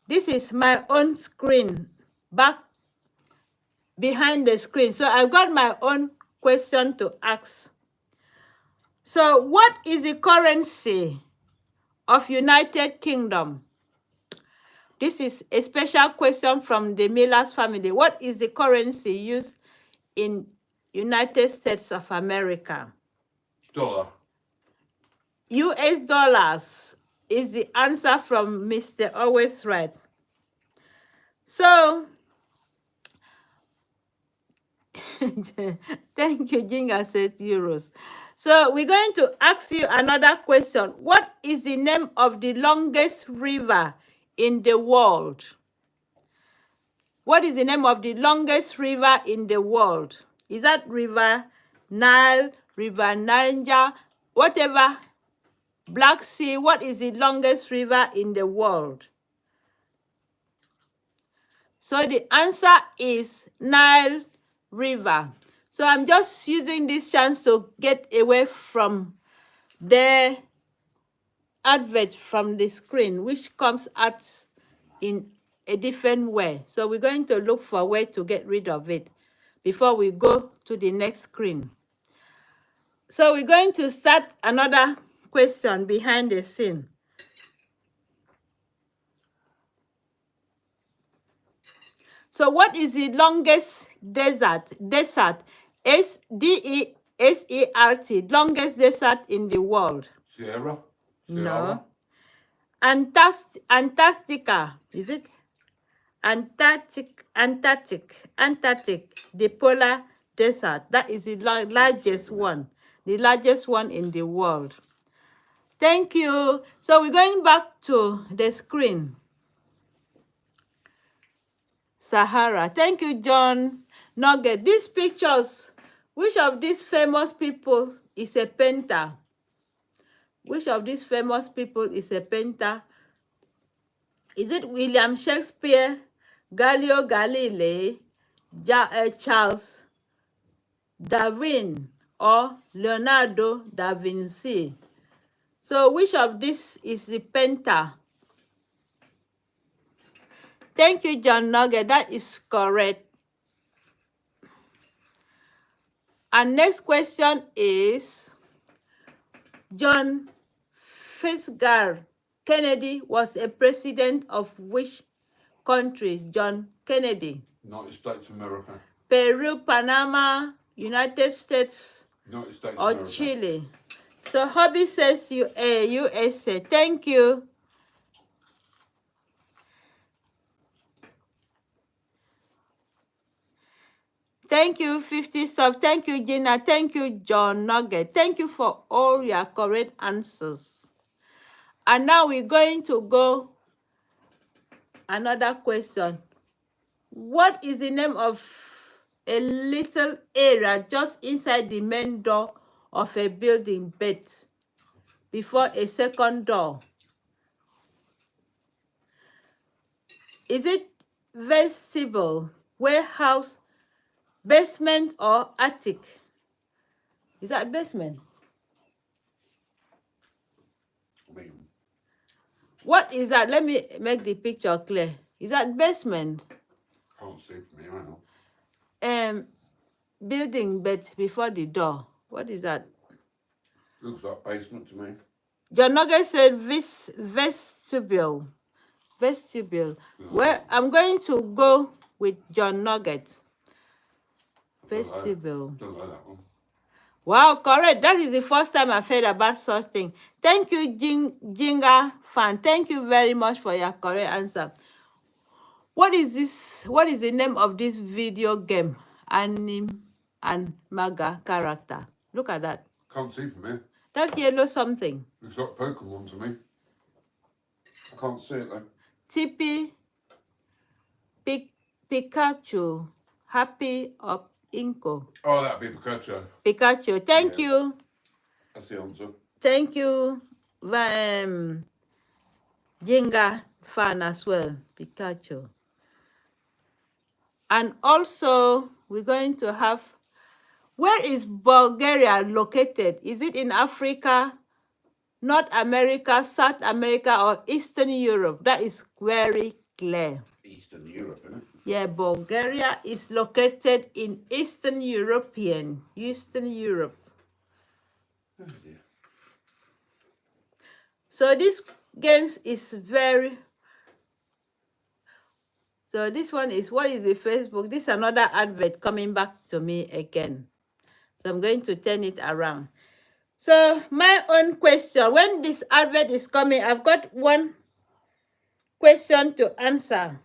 this is my own screen, back behind the screen. So I've got my own question to ask. So what is the currency of United Kingdom? This is a special question from the Miller's family. What is the currency used in United States of America? Dollar. US dollars is the answer from Mr. Always Right. So Thank you, Jinga said euros. So we're going to ask you another question. What is the name of the longest river in the world? What is the name of the longest river in the world? Is that River Nile, River Niger, whatever? Black Sea, what is the longest river in the world? So the answer is Nile River. So I'm just using this chance to get away from the advert from the screen, which comes out in a different way. So we're going to look for a way to get rid of it before we go to the next screen. So we're going to start another question behind the scene. So what is the longest desert, S-D-E-S-E-R-T, longest desert in the world? Sierra? No. Antarctica, is it? Antarctic, the polar desert. That is the largest one in the world. Thank you. So we're going back to the screen. Sahara. Thank you, John Nugget. These pictures, which of these famous people is a painter? Which of these famous people is a painter? Is it William Shakespeare, Galileo Galilei, Charles Darwin, or Leonardo da Vinci? So which of these is the painter? Thank you, John Nugget. That is correct. And next question is, John Fitzgerald Kennedy was a president of which country? John Kennedy. United States of America. Peru, Panama, United States, United States or of America. Chile. So Hobby says USA. Thank you. Thank you, 50 sub. Thank you, Gina. Thank you, John Nugget. Thank you for all your correct answers. And now we're going to go another question. What is the name of a little area just inside the main door of a building but before a second door? Is it vestibule, warehouse, basement, or attic? Is that basement? What is that? Let me make the picture clear. Is that basement? Can't see from here, I know. Building but before the door. What is that? Looks like basement to me. John Nugget said vestibule. Vestibule. Well, I'm going to go with John Nugget. Vestibule. Don't like that one. Wow, correct. That is the first time I've heard about such thing. Thank you, Jinga fan. Thank you very much for your correct answer. What is this? What is the name of this video game? Anime and manga character. Look at that. Can't see from here. That yellow something. Looks like Pokemon to me. I can't see it though. Tippy, Pikachu, Happy, or Inko? Oh, that'd be Pikachu. Pikachu. Thank you. That's the answer. Thank you, Jenga fan as well, Pikachu. And also, we're going to have, where is Bulgaria located? Is it in Africa, North America, South America, or Eastern Europe? That is very clear. Eastern Europe, isn't it? Yeah, Bulgaria is located in Eastern Europe. Oh dear. So this game is very... So this one is, what is the Facebook? This is another advert coming back to me again. So I'm going to turn it around. So my own question, when this advert is coming, I've got one question to answer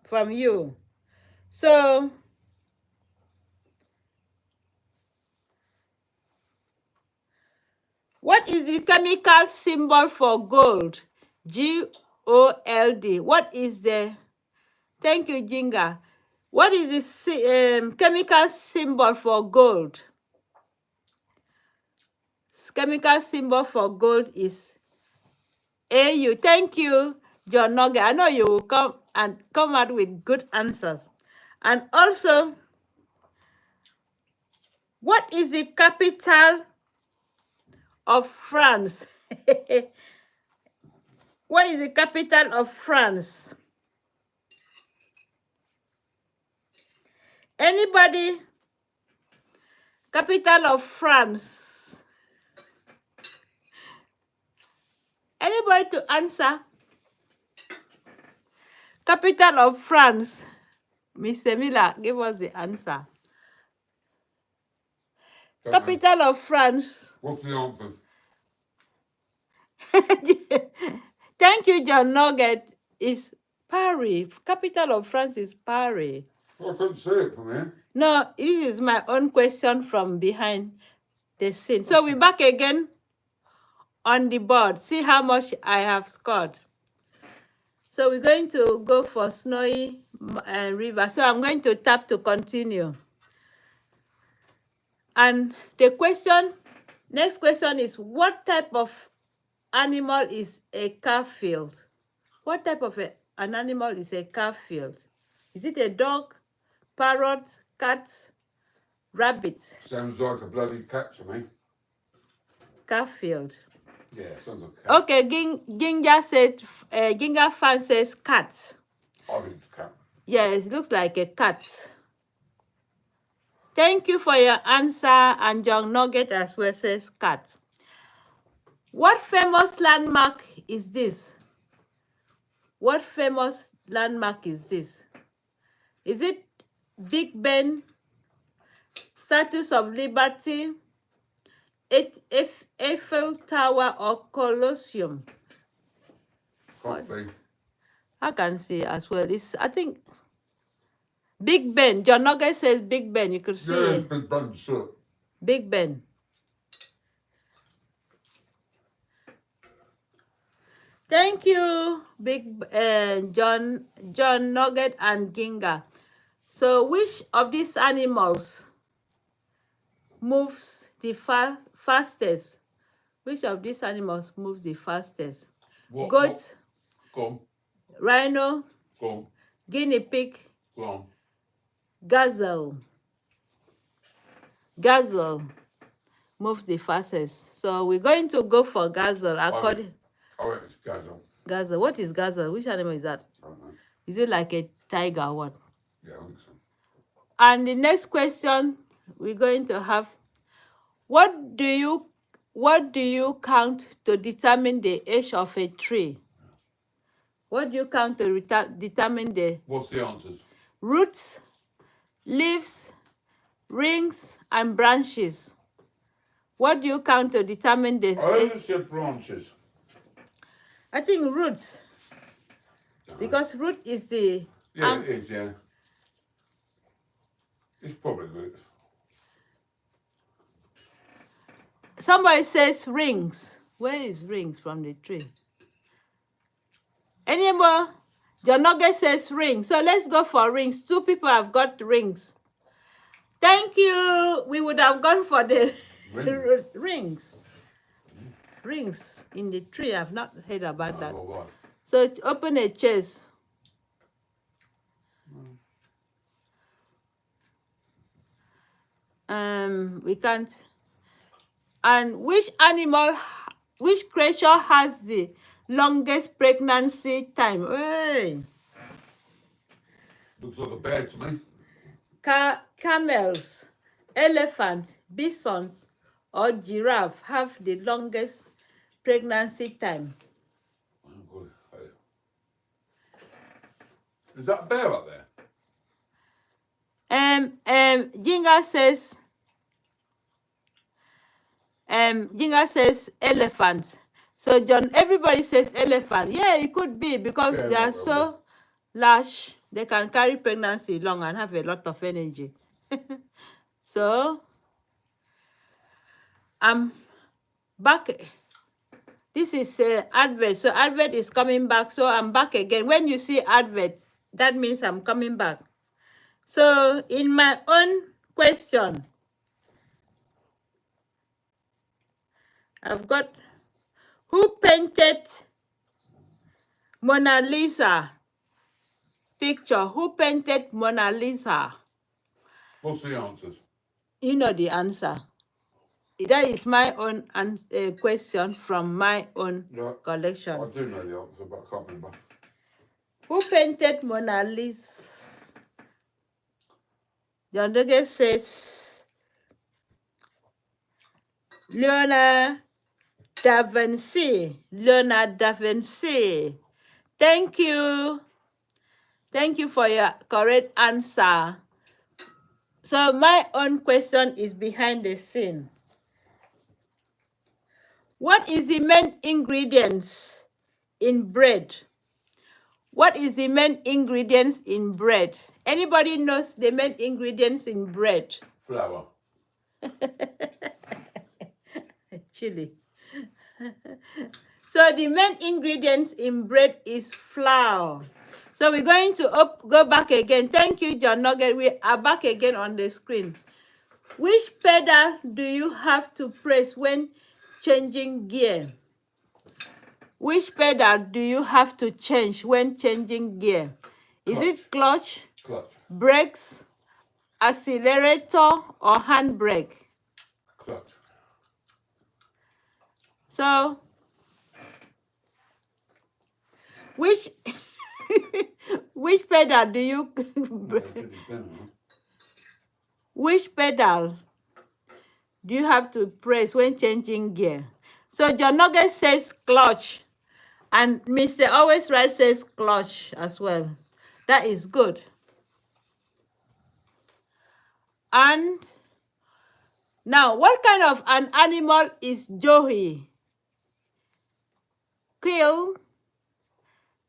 from you. So What is the chemical symbol for gold? Gold. What is the... Thank you, Jinga. What is the chemical symbol for gold? Chemical symbol for gold is AU. Thank you, John Nogue. I know you will come out with good answers. And also, what is the capital of France? What is the capital of France? Anybody? Capital of France. Anybody to answer? Capital of France. Mr. Miller, give us the answer. Capital of France. What's the answer? Thank you, John Nugget. Is Paris. Capital of France is Paris. I couldn't see it from here. No, this is my own question from behind the scene. So we're back again on the board. See how much I have scored. So we're going to go for Snowy River. So I'm going to tap to continue. And the next question is, what type of animal is a calf field? What type of an animal is a calf field? Is it a dog, parrot, cat, rabbit? Sounds like a bloody cat to me. Calf field. Yeah, sounds like a cat. Okay, Ginger fan says cat. I think it's a cat. Yes, it looks like a cat. Thank you for your answer, and John Nugget as well says cat. What famous landmark is this? What famous landmark is this? Is it Big Ben, Statue of Liberty, Eiffel Tower, or Colosseum? Can't be. I can see as well. It's, I think, Big Ben. John Nugget says Big Ben. You could see Yeah, it. it's Big Ben, sure. Big Ben. Thank you, John Nugget and Ginga. So which of these animals moves the fastest? Which of these animals moves the fastest? What? Goat, Go on. rhino, Go on. guinea pig, Go on. gazelle. Gazelle moves the fastest. So we're going to go for gazelle according... I reckon it's gazelle. Gazelle. What is gazelle? Which animal is that? I don't know. Is it like a tiger or what? Yeah, I think so. And the next question we're going to have, what do you count to determine the age of a tree? What do you count to determine the... What's the answers? Roots, leaves, rings, and branches. What do you count to determine the... I just said branches. I think roots. Because root is the... Yeah, it is, yeah. It's probably roots. Somebody says rings. Where is rings from the tree? Anymore? John Nugget says rings. So let's go for rings. 2 people have got rings. Thank you. We would have gone for the rings. Rings in the tree. I've not heard about that. Right. So open a chest. We can't. And which creature has the longest pregnancy time? Hey. Looks like a bear to me. Camels, elephants, bisons, or giraffe have the longest pregnancy time? Is that a bear up there? Jinga says elephant. So John, everybody says elephant. Yeah, it could be because they are so large. They can carry pregnancy long and have a lot of energy. So back. This is advert. So advert is coming back. So I'm back again. When you see advert, that means I'm coming back. So in my own question, I've got, who painted Mona Lisa picture? Who painted Mona Lisa? What's the answers? You know the answer. That is my own question from my own collection. I do know the answer, but I can't remember. Who painted Mona Lisa? John Douglas says Leonardo da Vinci. Leonardo da Vinci. Thank you. Thank you for your correct answer. So my own question is behind the scene. What is the main ingredients in bread? What is the main ingredients in bread? Anybody knows the main ingredients in bread? Flour. Chili. So the main ingredients in bread is flour. So we're going to go back again. Thank you, John Nugget. We are back again on the screen. Which pedal do you have to press when changing gear? Which pedal do you have to change when changing gear? Is it clutch, brakes, accelerator, or handbrake? Clutch. So, which pedal do you which pedal do you have to press when changing gear? So John Nugget says clutch, and Mr. Always Right says clutch as well. That is good. And now, what kind of an animal is Joey? Quail,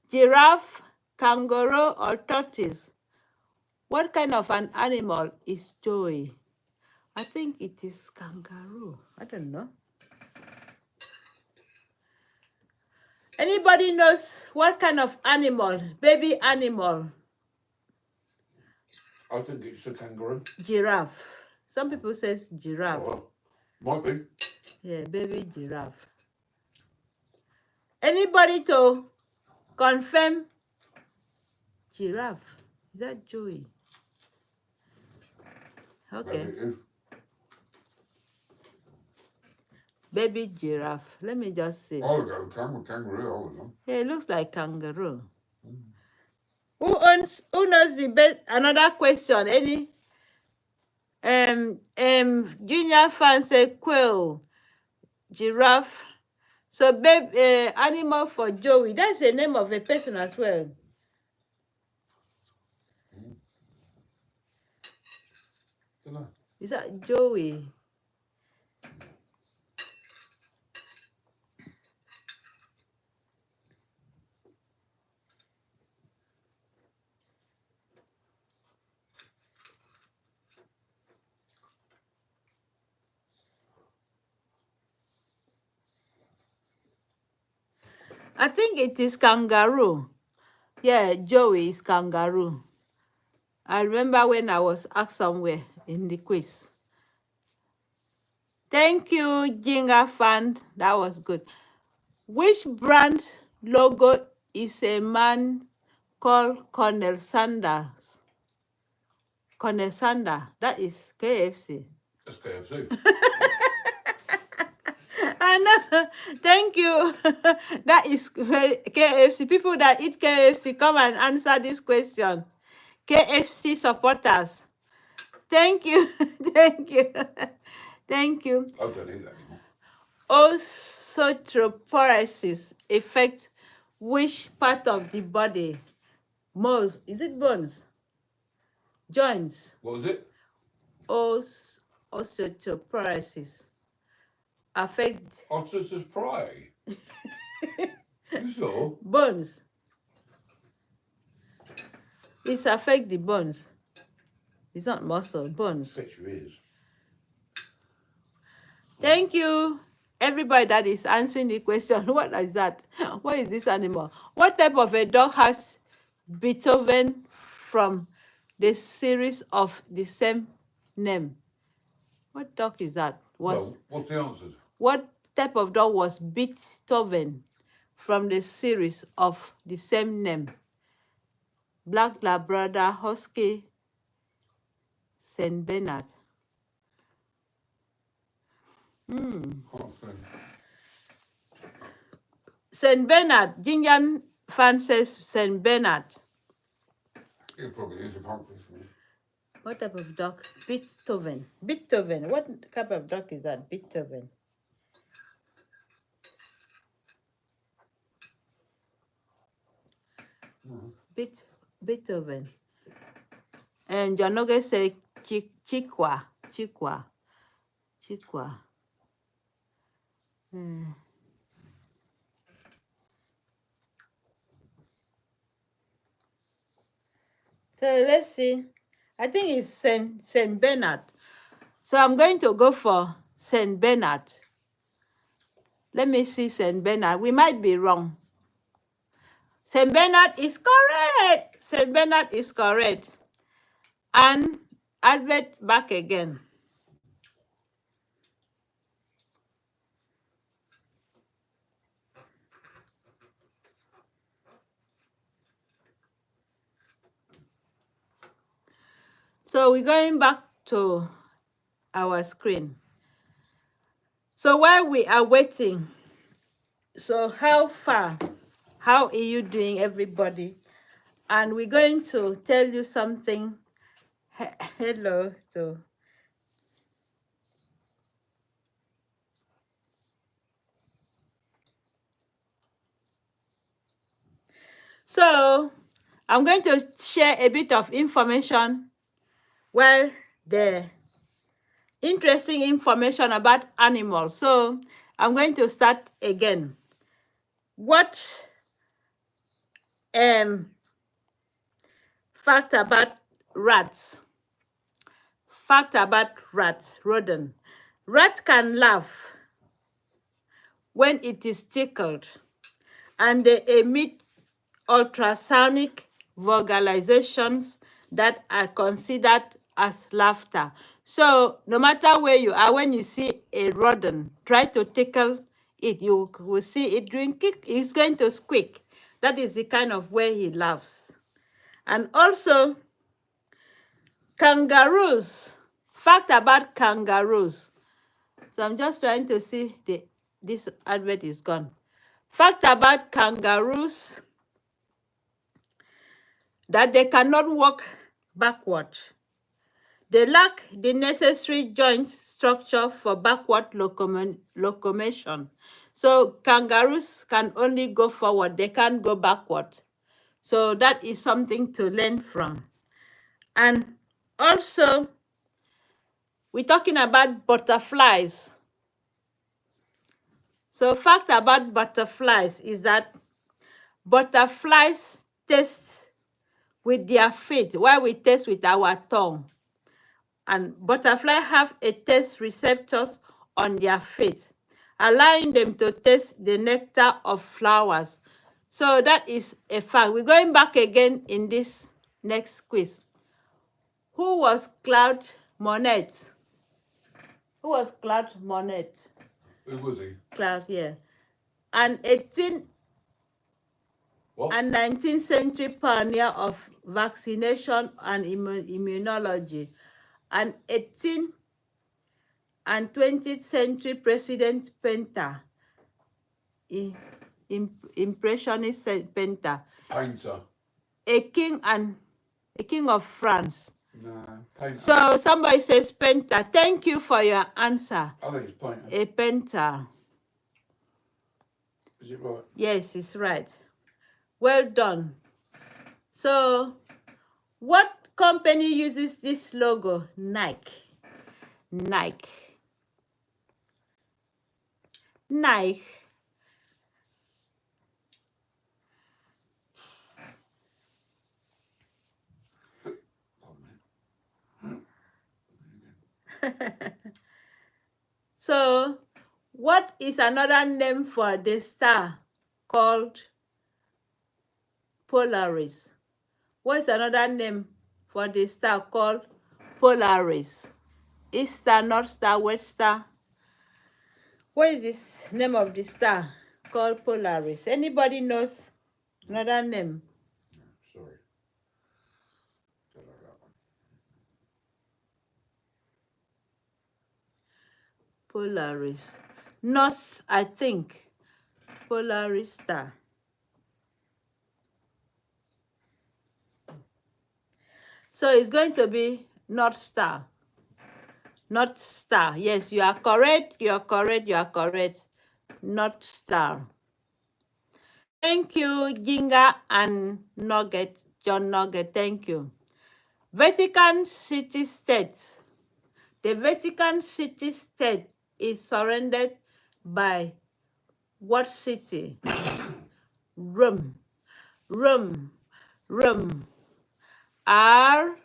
giraffe, kangaroo, or tortoise? What kind of an animal is Joey? I think it is kangaroo. I don't know. Anybody knows what kind of animal, baby animal? I think it's a kangaroo. Giraffe. Some people says giraffe. Oh, well, might be. Yeah, baby giraffe. Anybody to confirm giraffe? Is that Joey? Okay. Baby giraffe. Let me just see. I'll go kangaroo. I don't know. Yeah, it looks like kangaroo. Who knows the best? Another question. Any junior fan say quail, giraffe. So animal for Joey. That's the name of a person as well. Don't know. Is that Joey? I think it is kangaroo. Yeah, Joey is kangaroo. I remember when I was asked somewhere in the quiz. Thank you, Jinga fan. That was good. Which brand logo is a man called Colonel Sanders? Colonel Sanders. That is KFC. That's KFC. I know. Thank you. That is very KFC. People that eat KFC, come and answer this question. KFC supporters. Thank you. Thank you. Thank you. I don't eat that anymore. Osteoporosis affects which part of the body? Most. Is it bones? Joints. What was it? Osteoporosis affect Ostriches pry. You saw? bones. It affect the bones. It's not muscle, bones. Fetch your ears. Thank you. everybody that is answering the question, what is that? What is this animal? What type of a dog has Beethoven from the series of the same name? What dog is that? Well, what's the answer? What type of dog was Beethoven from the series of the same name? Black Labrador, Husky, Saint Bernard. Saint Bernard. Jinjan fan says Saint Bernard. It probably is, I can't think of it. What type of dog? Beethoven. Beethoven. What type of dog is that? Beethoven. Beethoven. And Janoge say Chiqua. So let's see. I think it's Saint Bernard. So I'm going to go for Saint Bernard. Let me see Saint Bernard. We might be wrong. Saint Bernard is correct. Saint Bernard is correct. And advert back again. So we're going back to our screen. So while we are waiting, so how far? How are you doing, everybody? And we're going to tell you something. Hello. So I'm going to share a bit of information. Well, the interesting information about animals. So I'm going to start again. What fact about rats? Fact about rats, rodent. Rat can laugh when it is tickled, and they emit ultrasonic vocalizations that are considered as laughter. So no matter where you are, when you see a rodent, try to tickle it. You will see it doing kick. It's going to squeak. That is the kind of way he laughs. And also, kangaroos. Fact about kangaroos. So I'm just trying to see this advert is gone. Fact about kangaroos, that they cannot walk backward. They lack the necessary joint structure for backward locomotion. So kangaroos can only go forward, they can't go backward. So that is something to learn from. And also, we're talking about butterflies. So fact about butterflies is that butterflies taste with their feet while we taste with our tongue. And butterflies have a taste receptors on their feet, allowing them to taste the nectar of flowers. So that is a fact. We're going back again in this next quiz. Who was Claude Monet? Who was Claude Monet? Who was he? Claude, yeah. An 18th and 19th century pioneer of vaccination and immunology. An 18th and 20th century president painter, impressionist painter, Painter. a king of France. No, painter. So somebody says painter. Thank you for your answer. I think it's painter. A painter. Is it right? Yes, it's right. Well done. So what company uses this logo? Nike. Nike. So What is another name for the star called Polaris? What is another name for the star called Polaris? East star, North star, West star? What is this name of the star called Polaris? Anybody knows another name? Sorry. Don't know that one. Polaris. North, I think. Polaris star. So it's going to be North Star. North Star. Yes, you are correct. You are correct. You are correct. North Star. Thank you, Ginga and Nugget, John Nugget. Thank you. Vatican City State. The Vatican City State is surrounded by what city? Rome. Rome. Rome. R-O-M-A.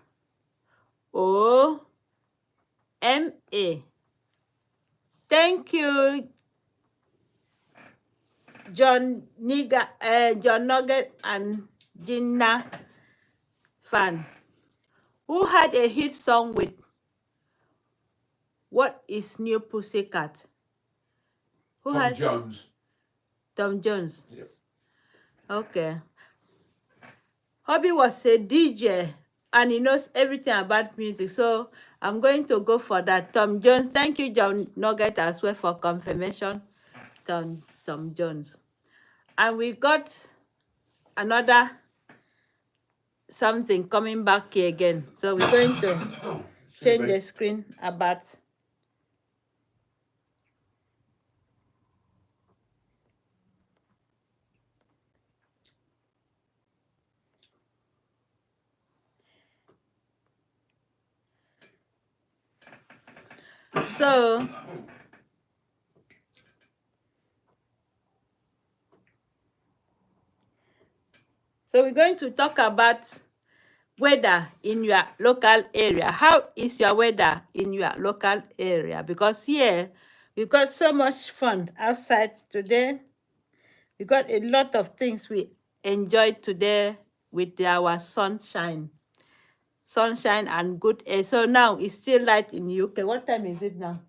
Thank you, John Nugget and Gina Fan, who had a hit song with What is New Pussycat? Who Tom had Jones. Tom Jones? Yep. Okay. Hobby was a DJ and he knows everything about music, so I'm going to go for that. Tom Jones. Thank you, John Nugget, as well for confirmation. Tom Jones. And we got another something coming back here again. So we're going to change the screen about. So we're going to talk about weather in your local area. How is your weather in your local area? Because here we've got so much fun outside today. We got a lot of things we enjoyed today with our sunshine and good air. So now it's still light in UK. What time is it now?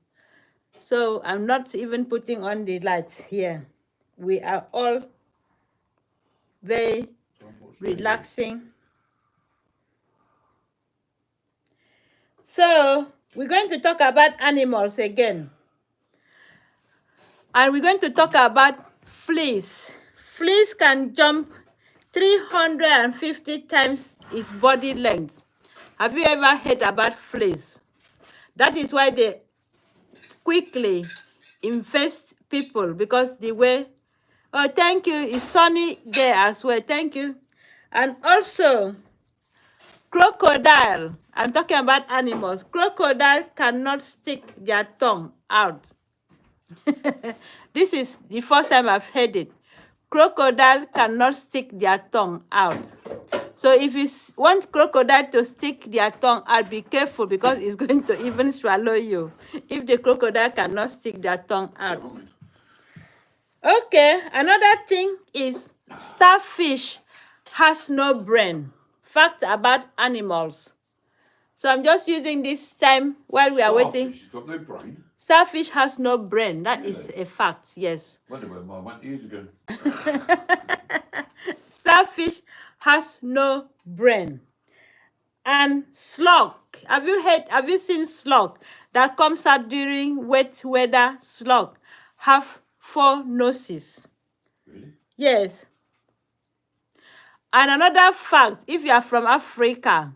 So I'm not even putting on the lights here. We are all very relaxing. So we're going to talk about animals again. And we're going to talk about fleas. Fleas can jump 350 times its body length. Have you ever heard about fleas? That is why they quickly infest people, because the way. Oh, thank you. It's sunny there as well. Thank you. And also, crocodile. I'm talking about animals. Crocodile cannot stick their tongue out. This is the first time I've heard it. Crocodile cannot stick their tongue out. So if you want crocodile to stick their tongue out, be careful, because it's going to even swallow you if the crocodile cannot stick their tongue out. Okay, another thing is starfish has no brain. Fact about animals. So I'm just using this time while we are waiting. Starfish has got no brain. Starfish has no brain. That is a fact, yes. Wonder where mine went years ago. Starfish has no brain. And slug. Have you seen slug that comes out during wet weather? Slug have 4 noses. Really? Yes. And another fact, if you are from Africa,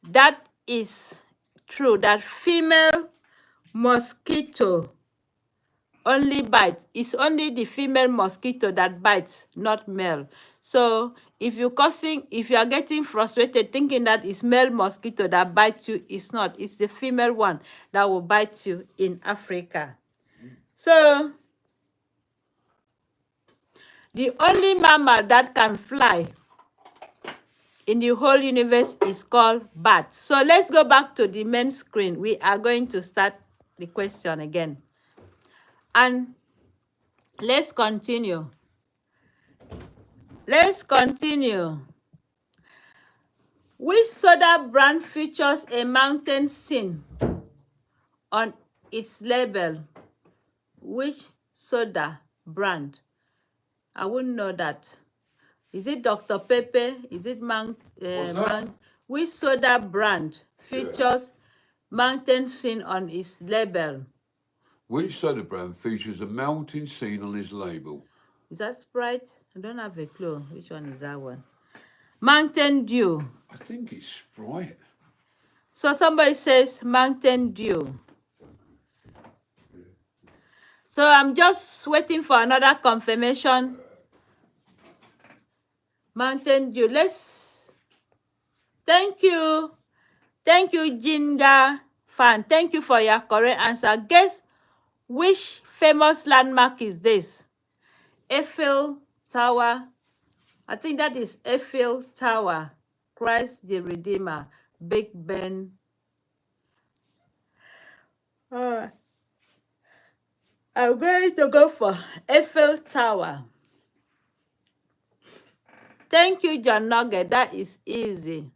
that is true, that female mosquito only bites. It's only the female mosquito that bites, not male. So if you are getting frustrated thinking that it's male mosquito that bites you, it's not. It's the female one that will bite you in Africa. So the only mammal that can fly in the whole universe is called bat. So let's go back to the main screen. We are going to start the question again. And let's continue. Let's continue. Which soda brand features a mountain scene on its label? Which soda brand? I wouldn't know that. Is it Dr. Pepper? Is it which soda brand features mountain scene on its label? Which soda brand features a mountain scene on its label? Is that Sprite? I don't have a clue. Which one is that one? Mountain Dew. I think it's Sprite. So somebody says Mountain Dew. So I'm just waiting for another confirmation. Mountain Dew. Thank you. Thank you, Jinga fan. Thank you for your correct answer. Guess which famous landmark is this? Eiffel Tower. I think that is Eiffel Tower. Christ the Redeemer. Big Ben. I'm going to go for Eiffel Tower. Thank you, John Nugget. That is easy.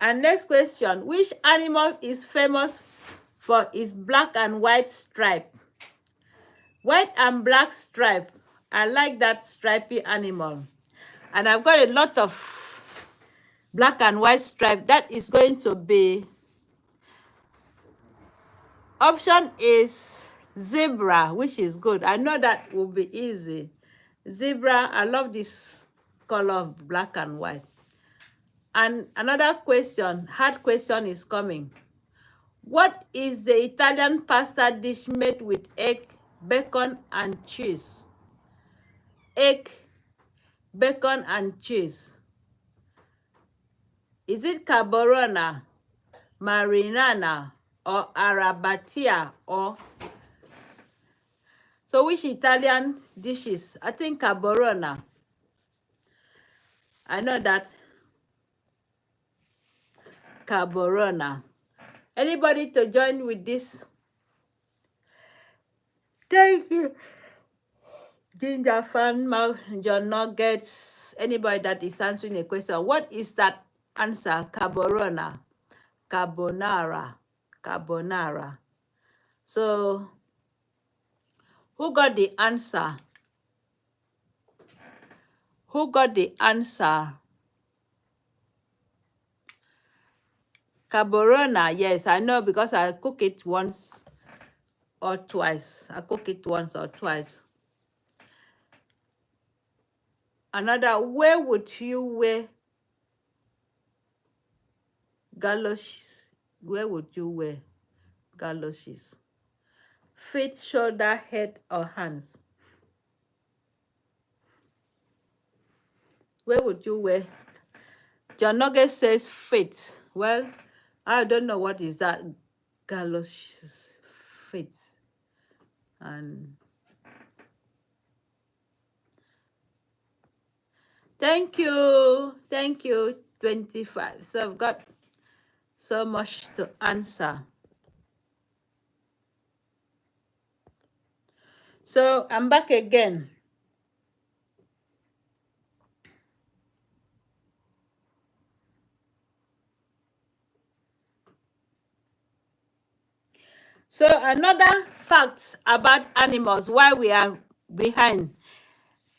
And next question. Which animal is famous for its black and white stripe? White and black stripe. I like that stripy animal. And I've got a lot of black and white stripe. That is going to be... Option is zebra, which is good. I know that will be easy. Zebra, I love this color of black and white. And another question, hard question is coming. What is the Italian pasta dish made with egg, bacon, and cheese? Egg, bacon, and cheese. Is it carbonara, marinara, or arrabbiata, or... So which Italian dishes? I think carbonara. I know that. Carbonara. Anybody to join with this? Thank you. Ginger fan, John Nuggets, anybody that is answering a question. What is that answer? Carbonara. Carbonara. Carbonara. So, who got the answer? Who got the answer? Carbonara, yes, I know because I cook it once or twice. I cook it once or twice. Another, where would you wear galoshes? Where would you wear galoshes? Feet, shoulder, head, or hands? Where would you wear? John Nugget says feet. Well, I don't know what is that galoshes feet. And thank you, 25. So I've got so much to answer. So I'm back again. So another fact about animals, why we are behind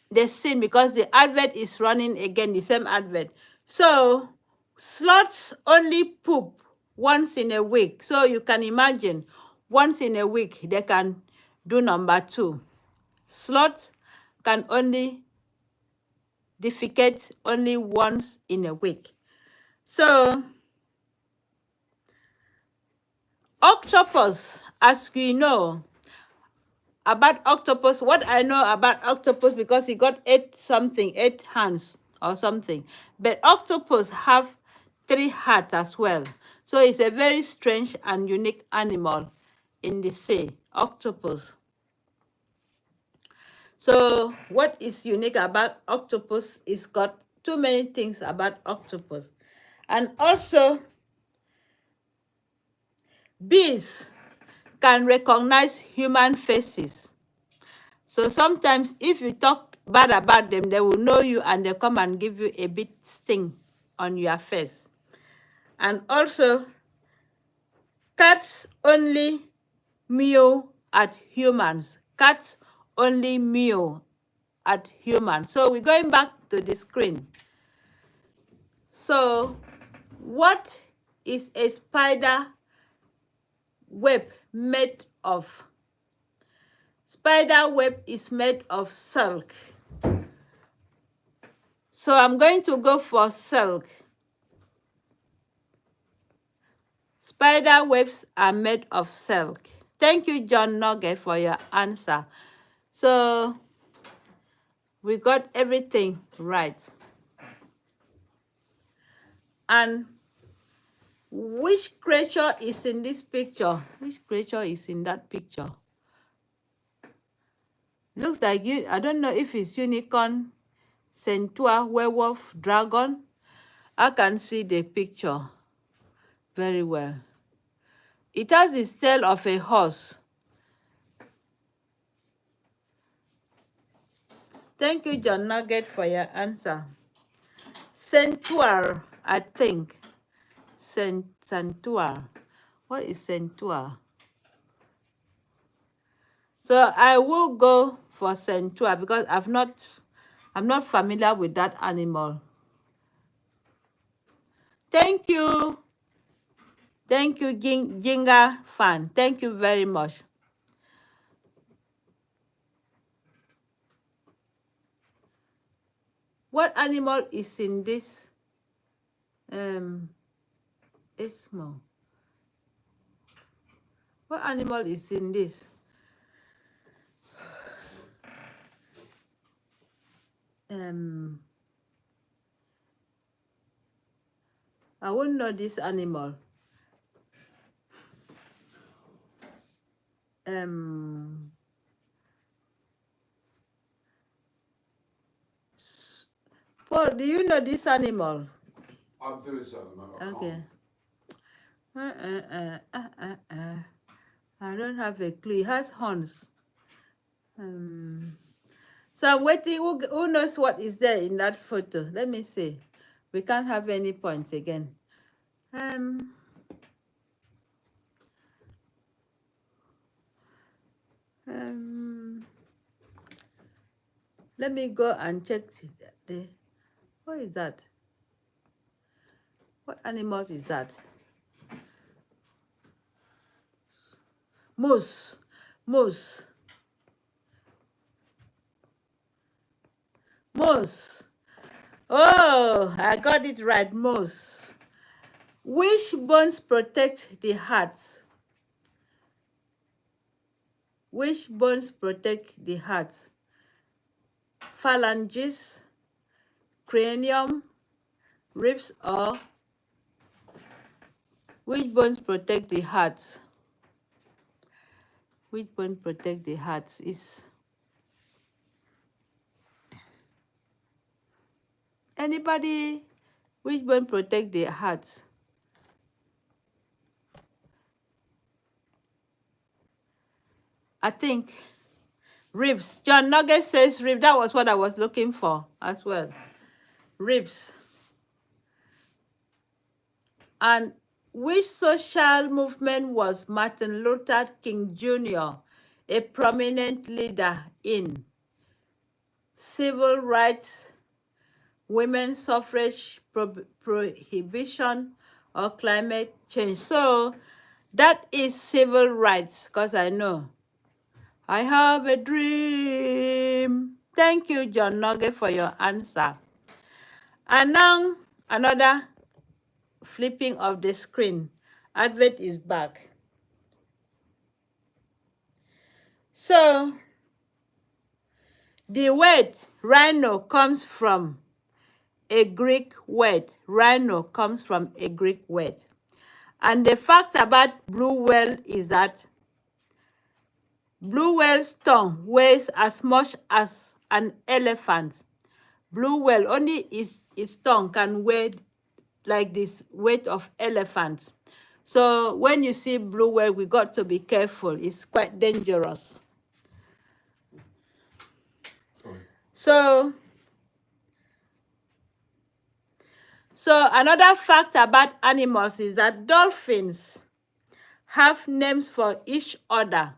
the scene, because the advert is running again, the same advert. So sloths only poop once in a week. So you can imagine, once in a week, they can do number 2. Sloths can only defecate only once in a week. So octopus, as we know about octopus, what I know about octopus, because he got 8 hands or something, but octopus have 3 hearts as well. So it's a very strange and unique animal in the sea, octopus. So what is unique about octopus is got too many things about octopus. And also, Bees can recognize human faces. So sometimes if you talk bad about them, they will know you and they come and give you a bit sting on your face. And also, cats only meow at humans. Cats only meow at humans. So we're going back to the screen. So what is a spider web made of? Spider web is made of silk. So I'm going to go for silk. Spider webs are made of silk. Thank you, John Nugget, for your answer. So we got everything right. And which creature is in this picture? Which creature is in that picture? Looks like you. I don't know if it's unicorn, centaur, werewolf, dragon. I can see the picture very well. It has the tail of a horse. Thank you, John Nugget, for your answer. Centaur, I think. Centaur. What is centaur? So I will go for centaur because I'm not familiar with that animal. Thank you. Thank you, Jinga fan. Thank you very much. What animal is in this Ismo? What animal is in this? I won't know this animal. Paul, do you know this animal? I'm doing something, mate. Okay. I don't have a clue. It has horns. So I'm waiting. Who knows what is there in that photo? Let me see. We can't have any points again. Let me go and check what is that? What animal is that? Moose. Moose. Moose. Oh, I got it right. Moose. Which bones protect the heart? Which bones protect the heart? Phalanges, cranium, ribs, or which bones protect the heart? Which bone protect the heart is anybody? Which bone protect the heart? I think ribs. John Nugget says ribs. That was what I was looking for as well. Ribs. And which social movement was Martin Luther King Jr. a prominent leader in? Civil rights, women's suffrage, prohibition, or climate change? So that is civil rights, because I know. I have a dream. Thank you, John Nugget, for your answer. And now another flipping of the screen. Advert is back. So the word rhino comes from a Greek word. Rhino comes from a Greek word. And the fact about blue whale is that blue whale's tongue weighs as much as an elephant. Blue whale, only its tongue can weigh like this weight of elephants. So when you see blue whale, we got to be careful. It's quite dangerous. Sorry. So another fact about animals is that dolphins have names for each other.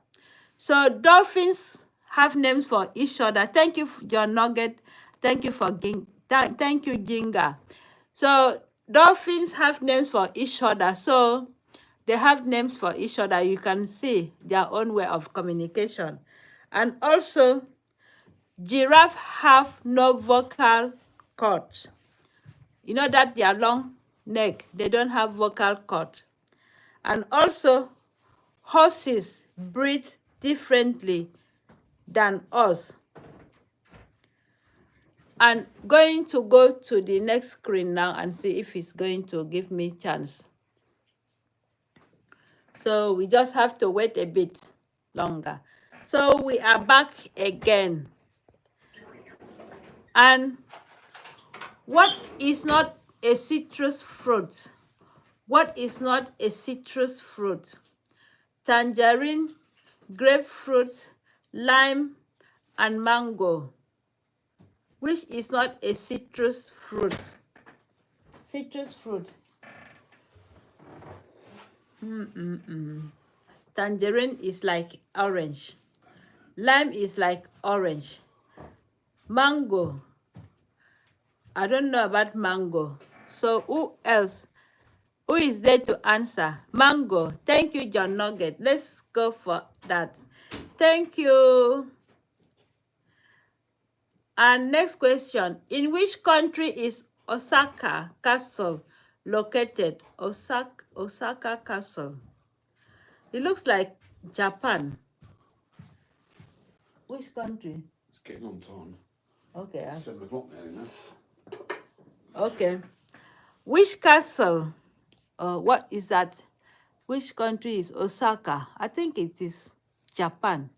So dolphins have names for each other. Thank you, John Nugget. Thank you for thank you, Jinga. So dolphins have names for each other. So they have names for each other. You can see their own way of communication. And also, giraffe have no vocal cords. You know that their long neck, they don't have vocal cord. And also, horses breathe differently than us. I'm going to go to the next screen now and see if it's going to give me chance. So we just have to wait a bit longer. So we are back again. And what is not a citrus fruit? What is not a citrus fruit? Tangerine, grapefruit, lime, and mango. Which is not a citrus fruit? Citrus fruit. Tangerine is like orange. Lime is like orange. Mango. I don't know about mango. So who else? Who is there to answer? Mango. Thank you, John Nugget. Let's go for that. Thank you. And next question. In which country is Osaka Castle located? Osaka Castle. It looks like Japan. Which country? It's getting on time. Okay. 7 o'clock now, you know. Okay. Which castle? What is that? Which country is Osaka? I think it is Japan,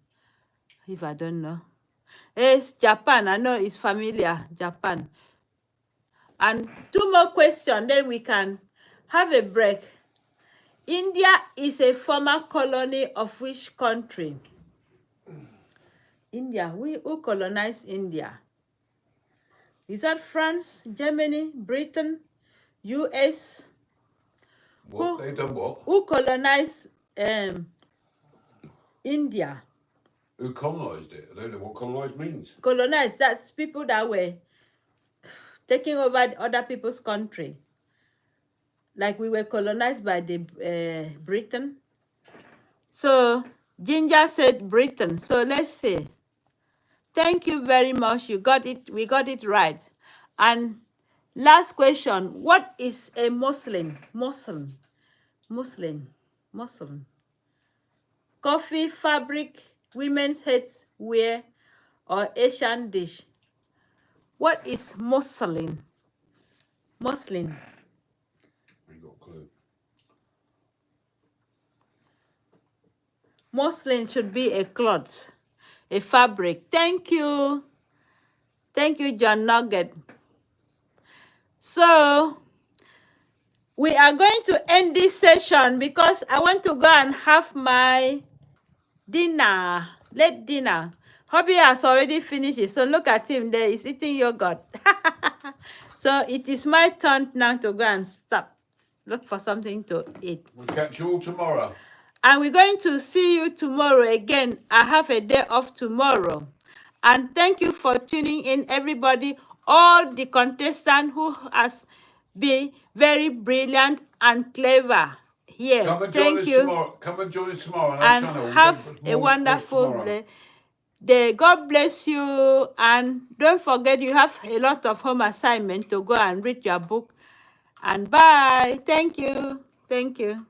if I don't know. It's Japan. I know it's familiar, Japan. And 2 more questions, then we can have a break. India is a former colony of which country? India. Who colonized India? Is that France, Germany, Britain, US? What? They done what? Who colonized India? Who colonised it? I don't know what colonised means. Colonized, that's people that were taking over other people's country. Like we were colonized by the Britain. So Ginger said Britain. So let's see. Thank you very much. You got it. We got it right. And last question. What is a Muslim? Muslim. Coffee, fabric, women's heads wear, or Asian dish? What is Muslim? Muslim. I ain't got a clue. Muslin should be a cloth, a fabric. Thank you. Thank you, John Nugget. So we are going to end this session because I want to go and have my dinner, late dinner. Hobby has already finished it. So look at him there. He's eating yogurt. So it is my turn now to go and stop. Look for something to eat. We'll catch you all tomorrow. And we're going to see you tomorrow again. I have a day off tomorrow. And thank you for tuning in, everybody. All the contestants who has been very brilliant and clever here. Come and join Thank us you. tomorrow. Come and join us tomorrow on our And channel. have We've got a more wonderful tomorrow. day. God bless you. And don't forget, you have a lot of home assignment to go and read your book. And bye. Thank you. Thank you.